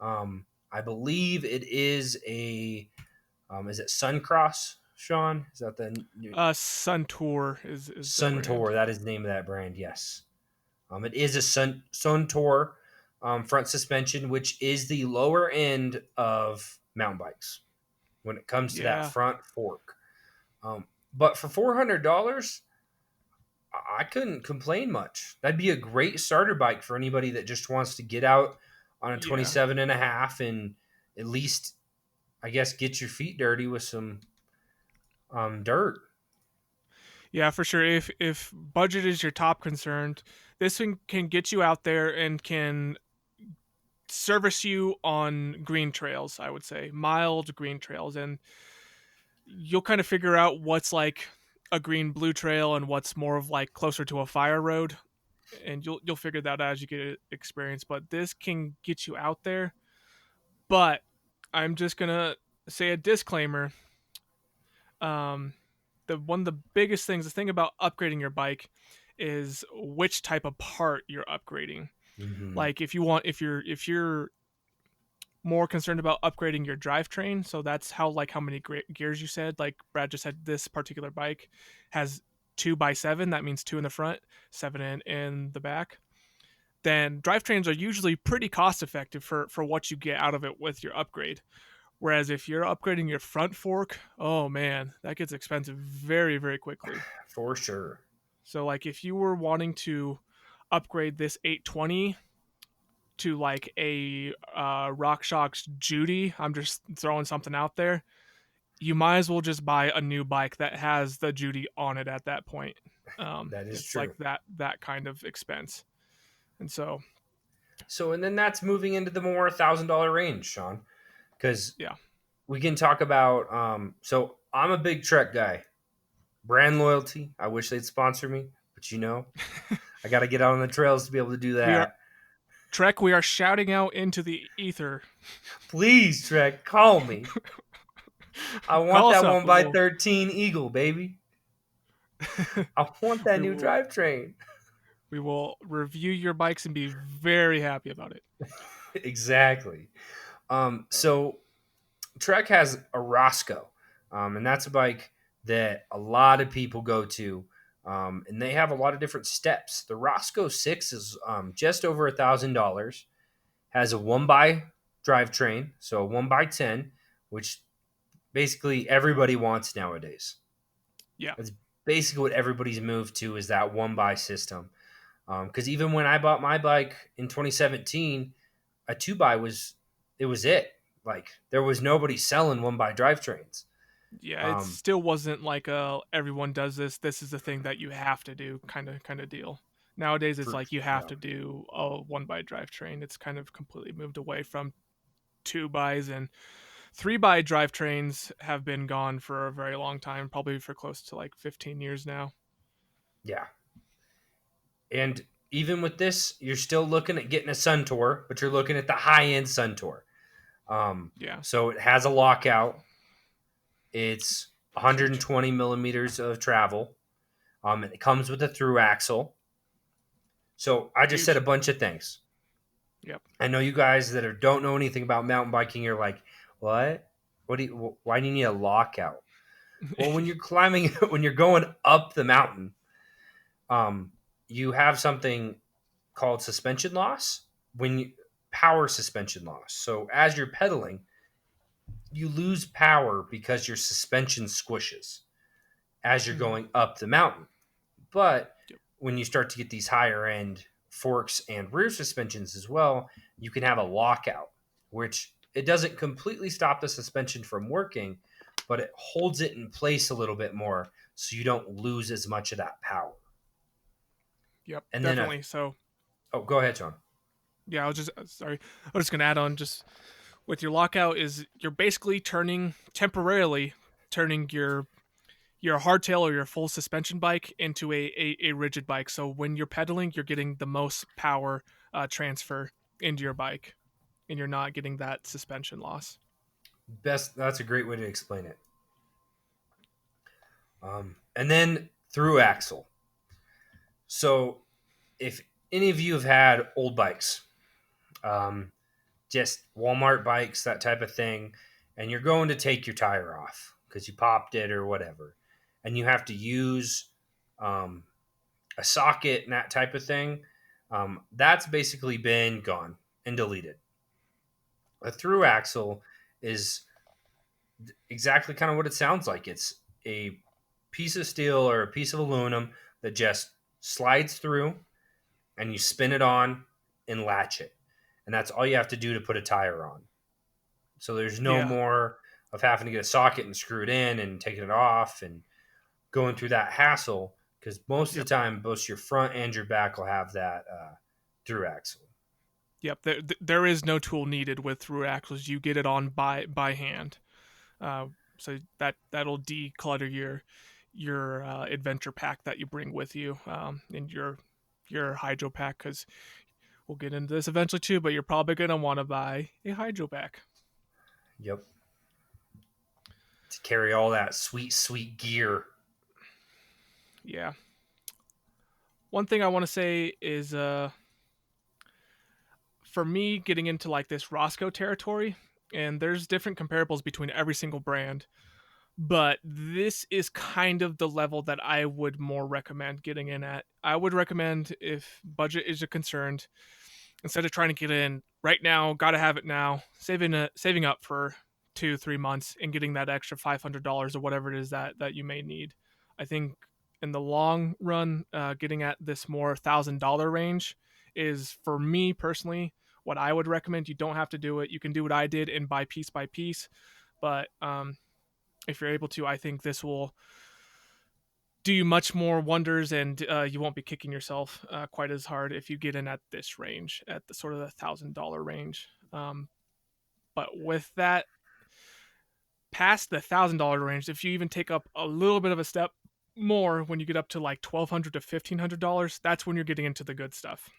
I believe it is it Suncross, Shawn? Is that the new Suntour is the brand. Suntour? That is the name of that brand, yes. It is a Suntour front suspension, which is the lower end of mountain bikes when it comes to that Yeah, front fork. But for $400, I couldn't complain much. That'd be a great starter bike for anybody that just wants to get out on a yeah, 27 and a half and at least, I guess, get your feet dirty with some dirt. yeah, for sure. If budget is your top concern, this thing can get you out there and can service you on green trails. I would say mild green trails, and you'll kind of figure out what's like a green blue trail and what's more of like closer to a fire road, and you'll figure that out as you get experience. But this can get you out there. But I'm just gonna say a disclaimer. Um, the one of the biggest things, the thing about upgrading your bike, is which type of part you're upgrading. Mm-hmm. Like if you're more concerned about upgrading your drivetrain, so that's how many gears you said. Like Brad just said, this particular bike has 2x7. That means two in the front, seven in the back. Then drivetrains are usually pretty cost effective for what you get out of it with your upgrade. Whereas if you're upgrading your front fork, oh man, that gets expensive very, very quickly. For sure. So like if you were wanting to upgrade this 820 to like a RockShox Judy, I'm just throwing something out there. You might as well just buy a new bike that has the Judy on it at that point. That is It's like true. that kind of expense, and so So, and then that's moving into the more $1,000 range, Shawn, because yeah, we can talk about. So, I'm a big Trek guy. Brand loyalty. I wish they'd sponsor me, but I got to get out on the trails to be able to do We are that. Trek. We are shouting out into the ether. Please, Trek, call me. I want Call us that up. one by 13 Eagle, baby. I want that we new will drivetrain. we will review your bikes and be very happy about it. Exactly. So Trek has a Roscoe, and that's a bike that a lot of people go to, and they have a lot of different steps. The Roscoe 6 is just over $1,000, has a 1 by drivetrain, so a 1 by 10, which basically everybody wants nowadays. Yeah, That's basically what everybody's moved to is that 1 by system. Because even when I bought my bike in 2017, a 2 by was it. Like there was nobody selling 1 by drivetrains. yeah. It Um, still wasn't like a everyone does this. This is the thing that you have to do kind of deal. Nowadays, it's for like you have yeah, to do a one by drivetrain. It's kind of completely moved away from two bys, and three by drivetrains have been gone for a very long time, probably for close to like 15 years now. yeah. And even with this, you're still looking at getting a Suntour, but you're looking at the high end Suntour. Yeah, So it has a lockout. It's huge, 120 millimeters of travel. And it comes with a through axle. So I just said a huge. bunch of things. Yep. I know you guys that don't know anything about mountain biking. You're like, what? What do you? Why do you need a lockout? Well, when you're climbing, when you're going up the mountain, um, you have something called suspension loss. When you power suspension loss. So as you're pedaling, you lose power because your suspension squishes as you're Mhm. going up the mountain. But Yep. when you start to get these higher end forks and rear suspensions as well, you can have a lockout, which it doesn't completely stop the suspension from working, but it holds it in place a little bit more so you don't lose as much of that power. Yep. And then Definitely. So go ahead, Sean. yeah, I was just sorry. I was just gonna add on just with your lockout is you're basically turning temporarily turning your hardtail or your full suspension bike into a rigid bike. So when you're pedaling, you're getting the most power transfer into your bike, and you're not getting that suspension loss. That's a great way to explain it. And then through axle. So if any of you have had old bikes, um, just Walmart bikes, that type of thing, and you're going to take your tire off because you popped it or whatever, and you have to use um, a socket and that type of thing, that's basically been gone and deleted. A through axle is exactly kind of what it sounds like. It's a piece of steel or a piece of aluminum that just slides through and you spin it on and latch it. And that's all you have to do to put a tire on. So there's no Yeah. more of having to get a socket and screw it in and taking it off and going through that hassle because most of the Yep. time, both your front and your back will have that through axle. Yep. There is no tool needed with through axles. You get it on by hand. Uh, so that'll declutter your adventure pack that you bring with you in your hydro pack because we'll get into this eventually too. But you're probably gonna want to buy a hydro pack. Yep. To carry all that sweet, sweet gear. Yeah. One thing I want to say is for me getting into like this Roscoe territory, and there's different comparables between every single brand, but this is kind of the level that I would more recommend getting in at. I would recommend if budget is a concern, instead of trying to get in right now, gotta have it now, saving up for 2 3 months and getting that extra $500 or whatever it is that you may need. I think in the long run, getting at this more $1,000 range is for me personally what I would recommend. You don't have to do it. You can do what I did and buy piece by piece, but if you're able to, I think this will do you much more wonders, and you won't be kicking yourself quite as hard if you get in at this range, at the sort of the $1,000 range. But with that, past the $1,000 range, if you even take up a little bit of a step, more when you get up to like $1,200 to $1,500. That's when you're getting into the good stuff.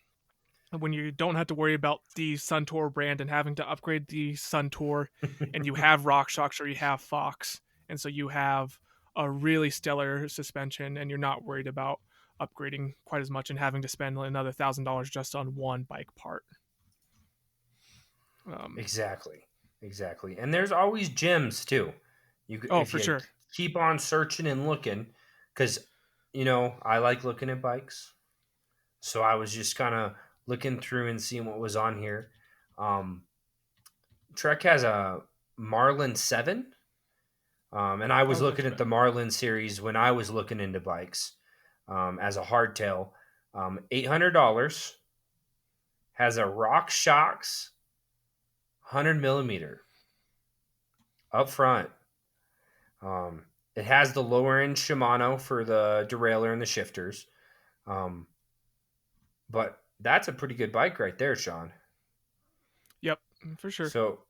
When you don't have to worry about the Suntour brand and having to upgrade the Suntour, and you have RockShox or you have Fox, and so you have a really stellar suspension, and you're not worried about upgrading quite as much and having to spend another $1,000 just on one bike part. Um, Exactly. Exactly. And there's always gyms too. oh, If for you sure. keep on searching and looking, because I like looking at bikes. So I was just kind of looking through and seeing what was on here. Um, Trek has a Marlin 7. And I was I've looking heard of at it. the Marlin series when I was looking into bikes as a hardtail. $800, has a Rock Shocks 100 millimeter up front. Um, it has the lower end Shimano for the derailleur and the shifters. Um, but that's a pretty good bike right there, Sean. Yep, for sure. So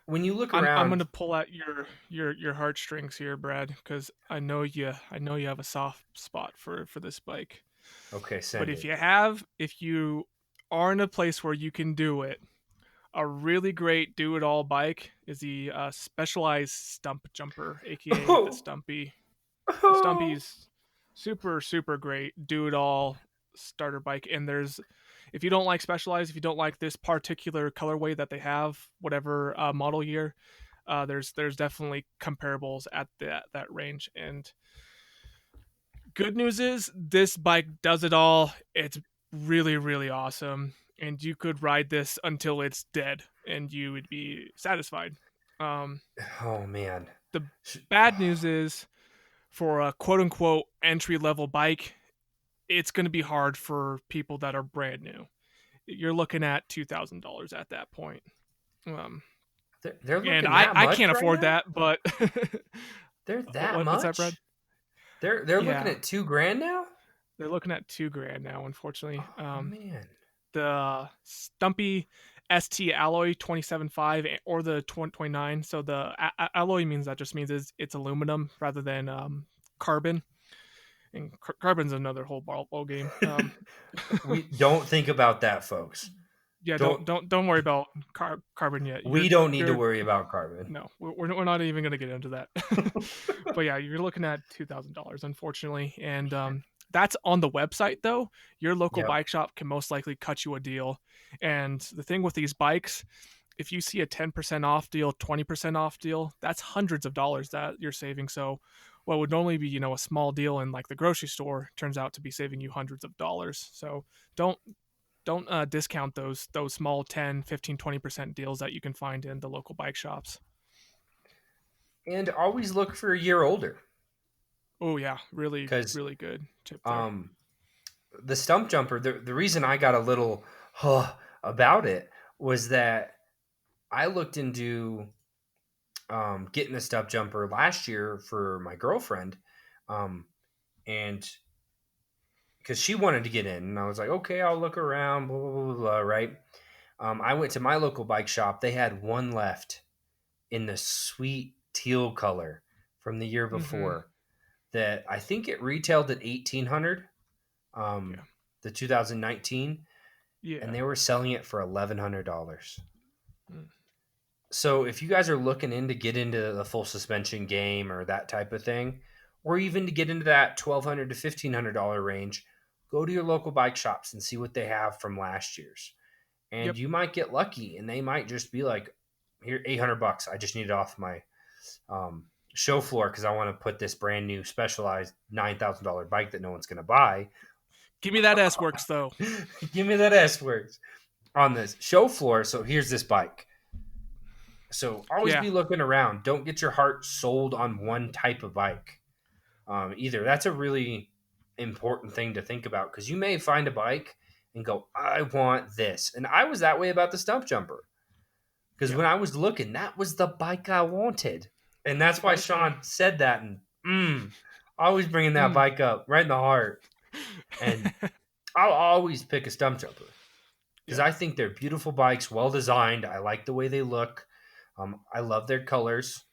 when you look I'm around, gonna pull out your heartstrings here, Brad, because I know you have a soft spot for this bike. okay, But send it. if you are in a place where you can do it, a really great do it all bike is the Specialized Stump Jumper, aka the Oh, Stumpy. The oh. Stumpy's super super great do it all starter bike, and there's if you don't like Specialized, if you don't like this particular colorway that they have, whatever model year, there's definitely comparables at that range. And good news is this bike does it all. It's really really awesome, and you could ride this until it's dead, and you would be satisfied. Um, Oh man. the bad news is for a quote unquote entry level bike, it's going to be hard for people that are brand new. You're looking at $2,000 at that point. Um, They're and looking I, that I much can't right afford now? that, but They're that what's that, Brad? much? They're looking Yeah, at 2 grand now? they're looking at 2 grand now, unfortunately. Oh man. The Stumpy ST Alloy 27.5 or the 29. So the alloy means that just means it's aluminum rather than carbon. And carbon's another whole ball game. We don't think about that, folks. Yeah, Don't don't worry about carbon yet. we don't need to You're worry about carbon. no, we're not even gonna get into that. But yeah, you're looking at $2,000, unfortunately, and that's on the website though. Your local Yep. bike shop can most likely cut you a deal. And the thing with these bikes, if you see a 10% off deal, 20% off deal, that's hundreds of dollars that you're saving. So what would normally be, a small deal in like the grocery store turns out to be saving you hundreds of dollars. So don't don't discount those small 10, 15, 20% deals that you can find in the local bike shops. And always look for a year older Oh yeah, really because really good tip there. um, the stump jumper, the reason I got a little about it was that I looked into getting a stump jumper last year for my girlfriend. Um, and because she wanted to get in, and I was like, okay, I'll look around, blah, blah, blah, blah, blah, right? I went to my local bike shop. They had one left in the sweet teal color from the year Mm-hmm. before that I think it retailed at 1,800, Yeah. the 2019, and Yeah. they were selling it for $1,100. Mm. So if you guys are looking in to get into the full suspension game or that type of thing, or even to get into that $1,200 to $1,500 range, go to your local bike shops and see what they have from last year's. And Yep. you might get lucky, and they might just be like, "Here, $800. I just need it off my show floor because I want to put this brand new specialized $9,000 bike that no one's going to buy. Give me that S works though. Give me that S words on this show floor. So here's this bike." So always Yeah. be looking around. Don't get your heart sold on one type of bike either. That's a really important thing to think about because you may find a bike and go, I want this. And I was that way about the stump jumper because Yep. when I was looking, that was the bike I wanted. And that's why Heck yeah. Shawn said that. And always bringing that Mm. bike up right in the heart. And I'll always pick a stump jumper because Yep. I think they're beautiful bikes, well designed. I like the way they look. I love their colors.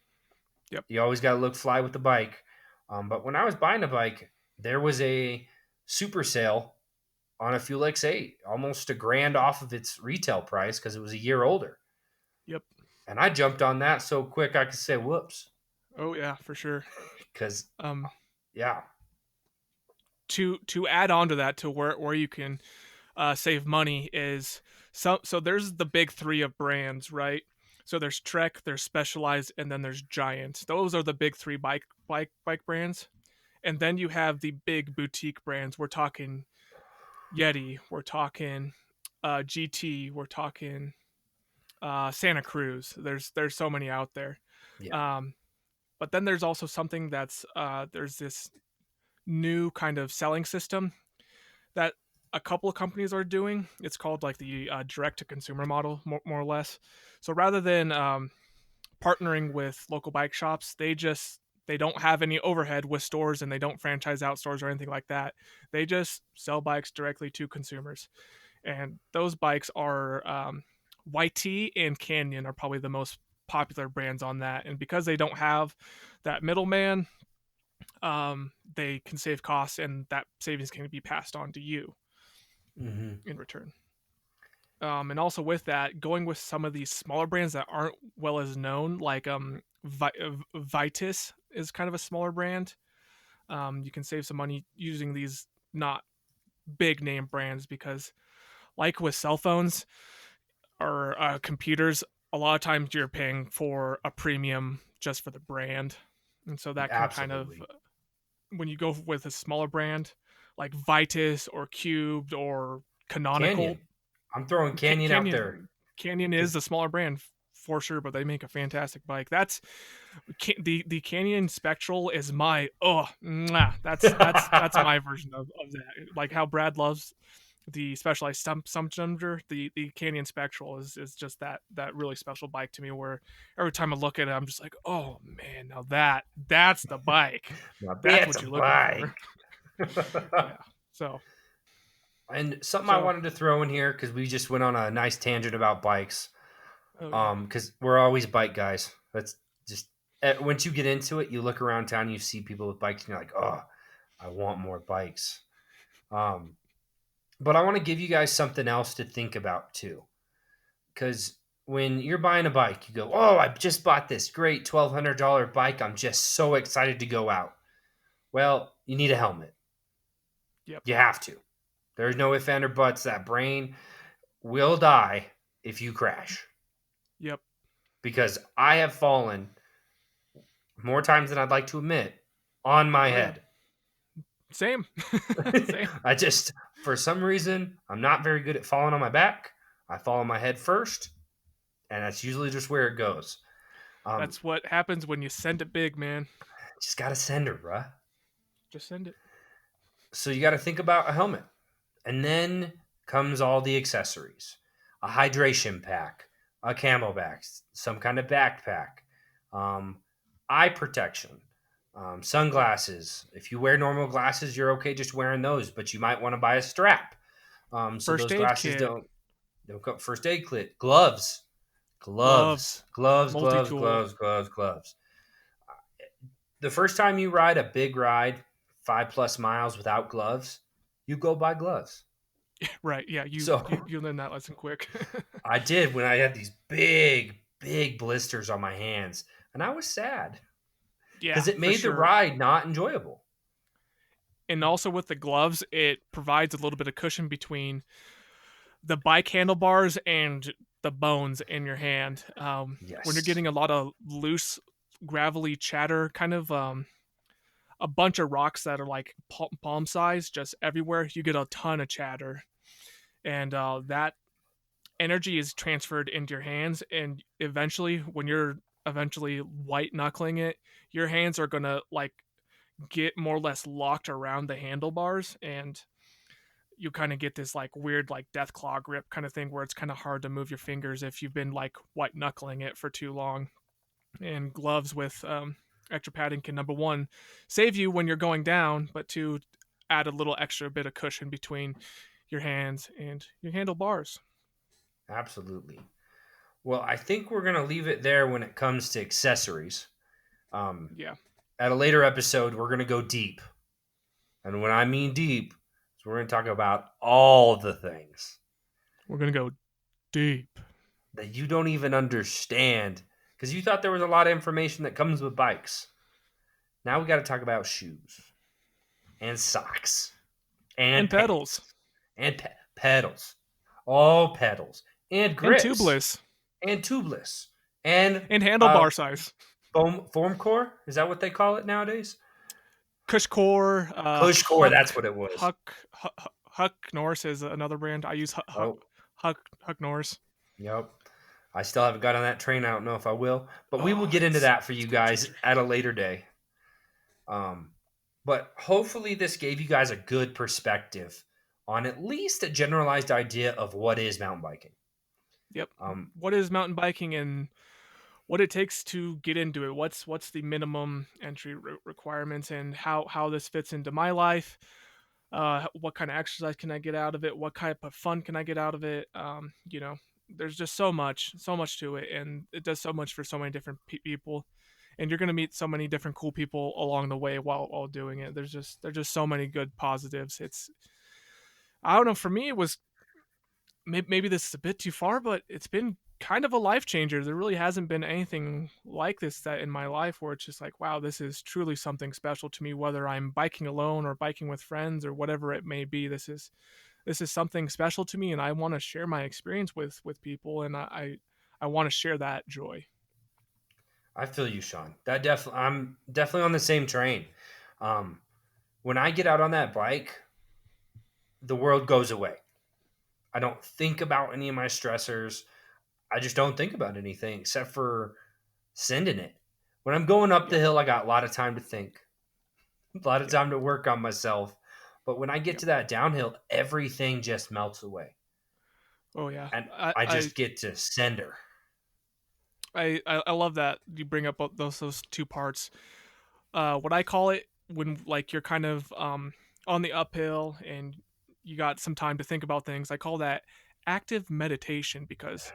Yep. You always got to look fly with the bike. But when I was buying a bike, there was a super sale on a Fuel X8, almost a grand off of its retail price because it was a year older. Yep. And I jumped on that so quick I could say whoops. Oh yeah, for sure. Because, Um, yeah. to add on to that, to where you can save money is, so there's the big three of brands, right? So there's Trek, there's Specialized, and then there's Giant. Those are the big three bike brands. And then you have the big boutique brands. We're talking Yeti, we're talking GT, we're talking Santa Cruz. There's so many out there. Yeah. Um, but then there's also something that's there's this new kind of selling system that a couple of companies are doing. It's called like the direct to consumer model, more or less. So rather than partnering with local bike shops, they don't have any overhead with stores, and they don't franchise out stores or anything like that. They just sell bikes directly to consumers, and those bikes are YT and Canyon are probably the most popular brands on that. And because they don't have that middleman, they can save costs, and that savings can be passed on to you Hmm. in return. And also with that, going with some of these smaller brands that aren't well as known, like Vitus is kind of a smaller brand. You can save some money using these not big name brands because, like with cell phones or computers, a lot of times you're paying for a premium just for the brand, and so that can kind of, Absolutely. when you go with a smaller brand like Vitus or Cubed or Canonical. Canyon. I'm throwing Canyon out there Canyon is because a smaller brand for sure, but they make a fantastic bike. That's the Canyon Spectral is my that's my version of that. Like how Brad loves the Specialized stump jumper, the Canyon Spectral is just that really special bike to me. Where every time I look at it, I'm just like, oh man, now that's the bike. now That's that's what a you're looking for. bike. Yeah. So And something I so wanted to throw in here because we just went on a nice tangent about bikes. oh yeah. Because we're always bike guys. That's just once you get into it, you look around town, you see people with bikes, and you're like, oh, I want more bikes. Um, but I want to give you guys something else to think about too, because when you're buying a bike, you go, oh, I just bought this great $1,200 bike. I'm just so excited to go out. Well, you need a helmet. Yep. You have to. There's no ifs, and or buts. That brain will die if you crash. Yep. Because I have fallen more times than I'd like to admit on my Oh yeah. head. Same. Same. I just, for some reason, I'm not very good at falling on my back. I fall on my head first, and that's usually just where it goes. Um, That's what happens when you send it big, man. just got to send her, bruh. Just send it. So you got to think about a helmet. And then comes all the accessories, a hydration pack, a camelback, some kind of backpack, um, eye protection, sunglasses. If you wear normal glasses, you're okay just wearing those, but you might want to buy a strap. So First those aid glasses kit, don't go first aid kit, gloves, gloves, gloves, gloves, multi gloves, tool. gloves, gloves, gloves. The first time you ride a big ride, 5+ miles without gloves, you go buy gloves. Right. Yeah. You So you you learn that lesson quick. I did when I had these big, big blisters on my hands, and I was sad Yeah, because it for made the sure. ride not enjoyable. And also with the gloves, it provides a little bit of cushion between the bike handlebars and the bones in your hand. When you're Yes, getting a lot of loose, gravelly chatter, kind of a bunch of rocks that are like palm size just everywhere, you get a ton of chatter, and that energy is transferred into your hands, and eventually when you're eventually white knuckling it, your hands are gonna like get more or less locked around the handlebars, and you kind of get this like weird like death claw grip kind of thing where it's kind of hard to move your fingers if you've been like white knuckling it for too long. And gloves with extra padding can, number one, save you when you're going down, but two, add a little extra bit of cushion between your hands and your handlebars. absolutely. Well, I think we're gonna leave it there when it comes to accessories. Um, Yeah. at a later episode, we're gonna go deep. And when I mean deep, so we're going to talk about all the things We're gonna go deep. that you don't even understand because you thought there was a lot of information that comes with bikes. Now we got to talk about shoes and socks And and pedals. pants and pedals, all pedals and And grips tubeless. and tubeless and And handlebar size. form core. Is that what they call it nowadays? Cushcore, Cush core. That's what it was. Huck Norris is another brand. I use Oh, Huck Norris. yep. I still haven't got on that train. I don't know if I will, but we will Oh, get into that for it's you a game guys changer. at a later day. Um, but hopefully, this gave you guys a good perspective on at least a generalized idea of what is mountain biking. Yep. Um, What is mountain biking and what it takes to get into it? What's the minimum entry requirements and how this fits into my life? What kind of exercise can I get out of it? What kind of fun can I get out of it? There's just so much to it, and it does so much for so many different people. And you're gonna meet so many different cool people along the way while doing it. There's just so many good positives. It's I don't know. For me, it was maybe this is a bit too far, but it's been kind of a life changer. There really hasn't been anything like this that in my life where it's just like, wow, this is truly something special to me. Whether I'm biking alone or biking with friends or whatever it may be, this is something special to me, and I want to share my experience with people, and I want to share that joy. I feel you, Sean. That definitely, I'm definitely on the same train. Um, when I get out on that bike, the world goes away. I don't think about any of my stressors. I just don't think about anything except for sending it. When I'm going up the Yep. hill, I got a lot of time to think, a lot of Yep. time to work on myself. But when I get Yep. to that downhill, everything just melts away. Oh yeah. And I I I just get to send her. I love that you bring up those two parts. What I call it when like you're kind of on the uphill and you got some time to think about things. I call that active meditation because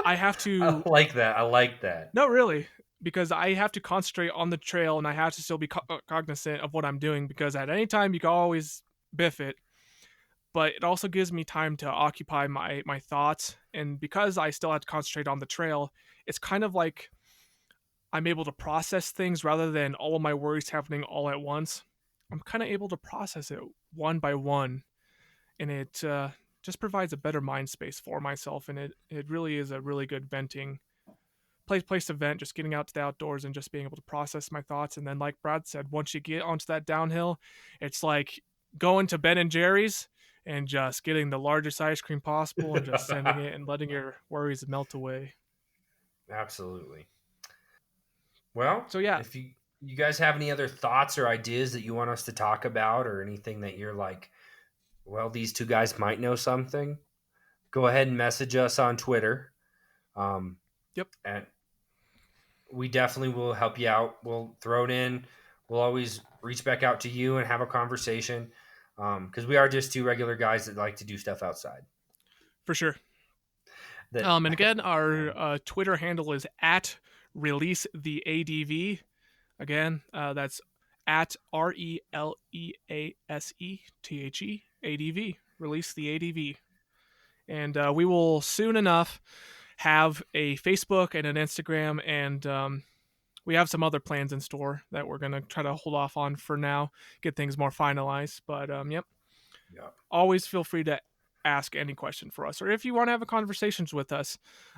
I have I to like that. I like that. no really because I have to concentrate on the trail and I have to still be cognizant of what I'm doing because at any time you can always biff it. But it also gives me time to occupy my thoughts, and because I still have to concentrate on the trail, it's kind of like I'm able to process things rather than all of my worries happening all at once. I'm kind of able to process it one by one, and it just provides a better mind space for myself. And it really is a really good venting place to vent. Just getting out to the outdoors and just being able to process my thoughts. And then, like Brad said, once you get onto that downhill, it's like going to Ben and Jerry's and just getting the largest ice cream possible and just sending it and letting your worries melt away. Absolutely. Well, So yeah, if you guys have any other thoughts or ideas that you want us to talk about or anything that you're like, well, these two guys might know something, go ahead and message us on Twitter. Um, yep, and we definitely will help you out. We'll throw it in. We'll always reach back out to you and have a conversation because we are just two regular guys that like to do stuff outside. for sure. That And again, our Twitter handle is at release the ADV. Again, that's at RELEASETHE Release the ADV. And we will soon enough have a Facebook and an Instagram, and we have some other plans in store that we're gonna try to hold off on for now, get things more finalized. But yep, yeah. always feel free to ask any question for us, or if you want to have a conversations with us,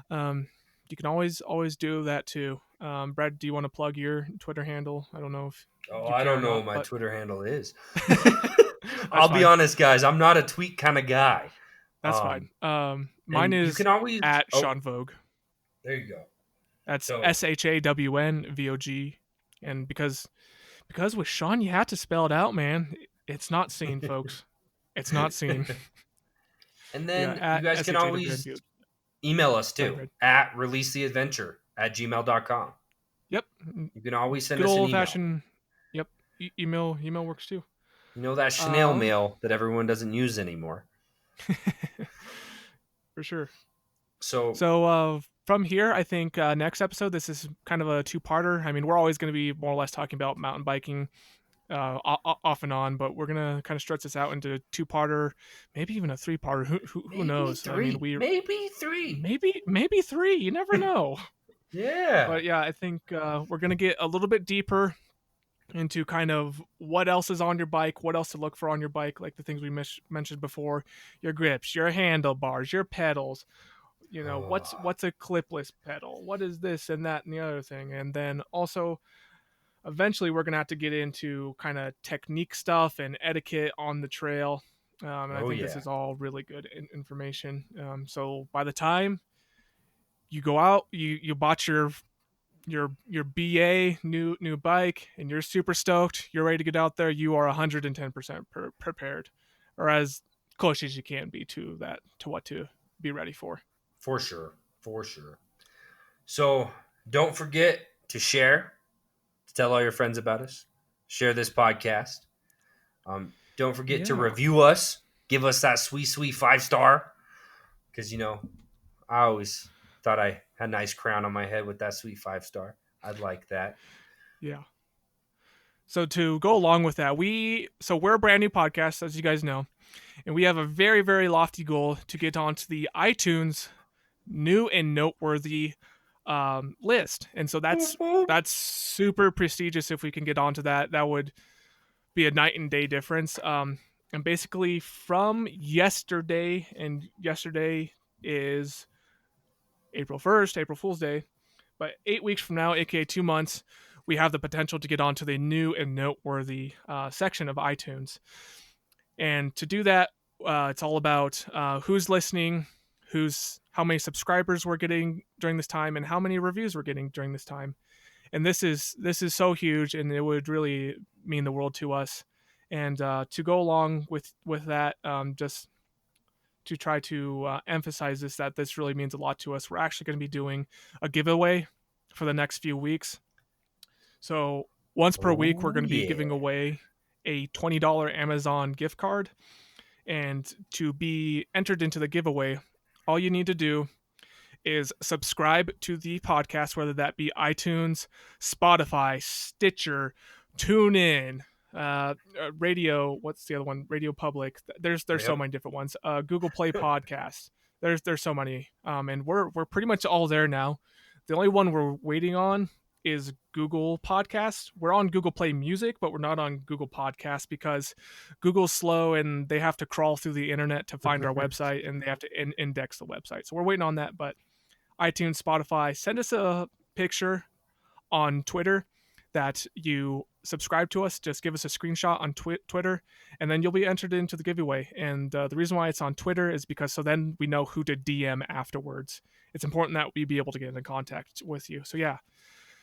um, you can always do that too. Brad, do you want to plug your Twitter handle? I don't know if Oh, you I care don't or know not, what my but Twitter handle is. that's I'll be fine. honest, guys. I'm not a tweet kind of guy. That's fine. Mine And you is can always. at Oh, Shawn Vogue. there you go. That's So SHAWNVOG, and because with Shawn you have to spell it out, man. It's not seen, folks. It's not seen. and Yeah, then you at guys can always SHAWNVOG. email us Go ahead, too Brad. at releasetheadventure@gmail.com. Yep. You can always send Good us an old email. fashioned. Yep. Email works too. You know that snail Um, mail that everyone doesn't use anymore. for sure. So So from here, I think next episode, this is kind of a two-parter. I mean, we're always going to be more or less talking about mountain biking off and on, but we're gonna kind of stretch this out into a two-parter, maybe even a three-parter. Who Maybe knows? I mean, three. Maybe three. maybe three. You never know. Yeah. But yeah, I think we're gonna get a little bit deeper into kind of what else is on your bike, what else to look for on your bike, like the things we mentioned before: your grips, your handlebars, your pedals. You know, Oh, what's a clipless pedal? What is this and that and the other thing? And then also eventually we're gonna have to get into kind of technique stuff and etiquette on the trail. And I oh think this yeah. is all really good information. So by the time you go out, you bought your BA new bike, and you're super stoked. You're ready to get out there. You are 110% prepared, or as close as you can be to that, to what to be ready for. For sure. For sure. So don't forget to share, to tell all your friends about us. Share this podcast. Don't forget to Yeah, review us. Give us that sweet, sweet 5 star. Because, I always thought I had a nice crown on my head with that sweet 5 star. I'd like that. yeah. So to go along with that, we're a brand new podcast, as you guys know, and we have a very very lofty goal to get onto the iTunes new and noteworthy list, and so that's super prestigious. If we can get onto that, that would be a night and day difference. And basically from yesterday, and yesterday is April 1st, April Fool's Day, but 8 weeks from now, aka 2 months, we have the potential to get onto the new and noteworthy section of iTunes. And to do that, it's all about who's listening, who's how many subscribers we're getting during this time, and how many reviews we're getting during this time. And this is so huge, and it would really mean the world to us. And to go along with that, just to try to emphasize this, that this really means a lot to us. We're actually going to be doing a giveaway for the next few weeks. So once per week, we're Oh, going to be giving yeah. away a $20 Amazon gift card. And to be entered into the giveaway, all you need to do is subscribe to the podcast, whether that be iTunes, Spotify, Stitcher, TuneIn, Radio. What's the other one? Radio Public. There's so Yep. many different ones. Google Play Podcasts. There's so many. And we're pretty much all there now. The only one we're waiting on is Google Podcasts. We're on Google Play Music, but we're not on Google Podcasts because Google's slow and they have to crawl through the internet to find our website, and they have to index the website. So we're waiting on that. But iTunes, Spotify, send us a picture on Twitter that you subscribe to us. Just give us a screenshot on Twitter, and then you'll be entered into the giveaway. And the reason why it's on Twitter is because so then we know who to DM afterwards. It's important that we be able to get in contact with you. So yeah,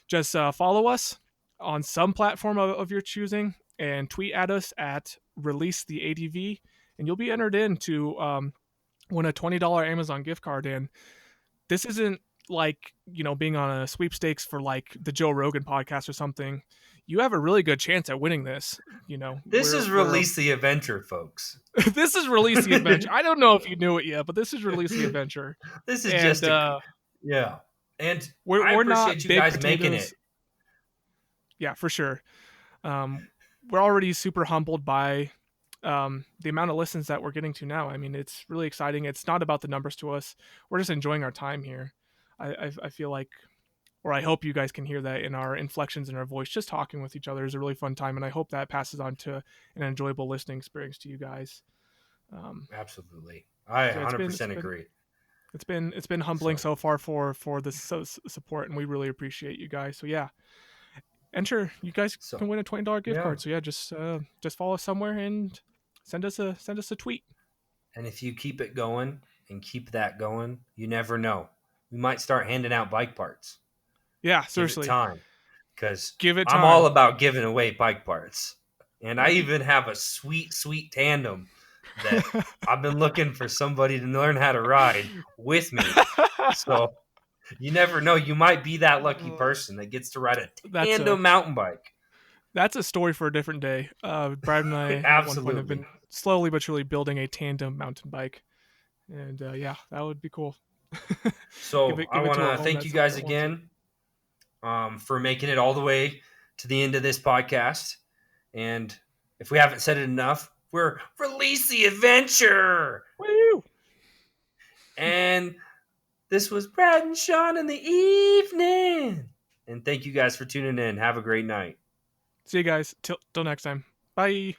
just follow us on some platform of your choosing and tweet at us at release the ADV, and you'll be entered in to win a $20 Amazon gift card. And this isn't like, being on a sweepstakes for like the Joe Rogan podcast or something. You have a really good chance at winning this. This we're is we're a, Release the Adventure, folks. this is Release the Adventure. I don't know if you knew it yet, but this is Release the Adventure. This is And just yeah. And I we're appreciate not you big guys making it. potatoes. Yeah, for sure. We're already super humbled by the amount of listens that we're getting to now. I mean, it's really exciting. It's not about the numbers to us. We're just enjoying our time here. I feel like, or I hope you guys can hear that in our inflections in our voice. Just talking with each other is a really fun time, and I hope that passes on to an enjoyable listening experience to you guys. Um, Absolutely. I so it's been it's 100% been agree. it's been humbling So, so far for the support, and we really appreciate you guys. So yeah, enter. You guys so can win a $20 gift yeah. card. So yeah, just follow us somewhere and send us a tweet. And if you keep it going and keep that going, you never know. We might start handing out bike parts. Yeah, Give it seriously, time, because give it I'm all time. about giving away bike parts. And I Yep. even have a sweet, sweet tandem that I've been looking for somebody to learn how to ride with me. So you never know. You might be that lucky person that gets to ride a that's a tandem mountain bike. that's a story for a different day. Brad and I at one point have Absolutely. been slowly but surely building a tandem mountain bike, and yeah, that would be cool. give So it I give it want to a to home thank that you guys wants it. again for making it all the way to the end of this podcast. And if we haven't said it enough, we're release the adventure. Woo! And this was Brad and Shawn in the evening. And thank you guys for tuning in. Have a great night. See you guys. Till next time. Bye.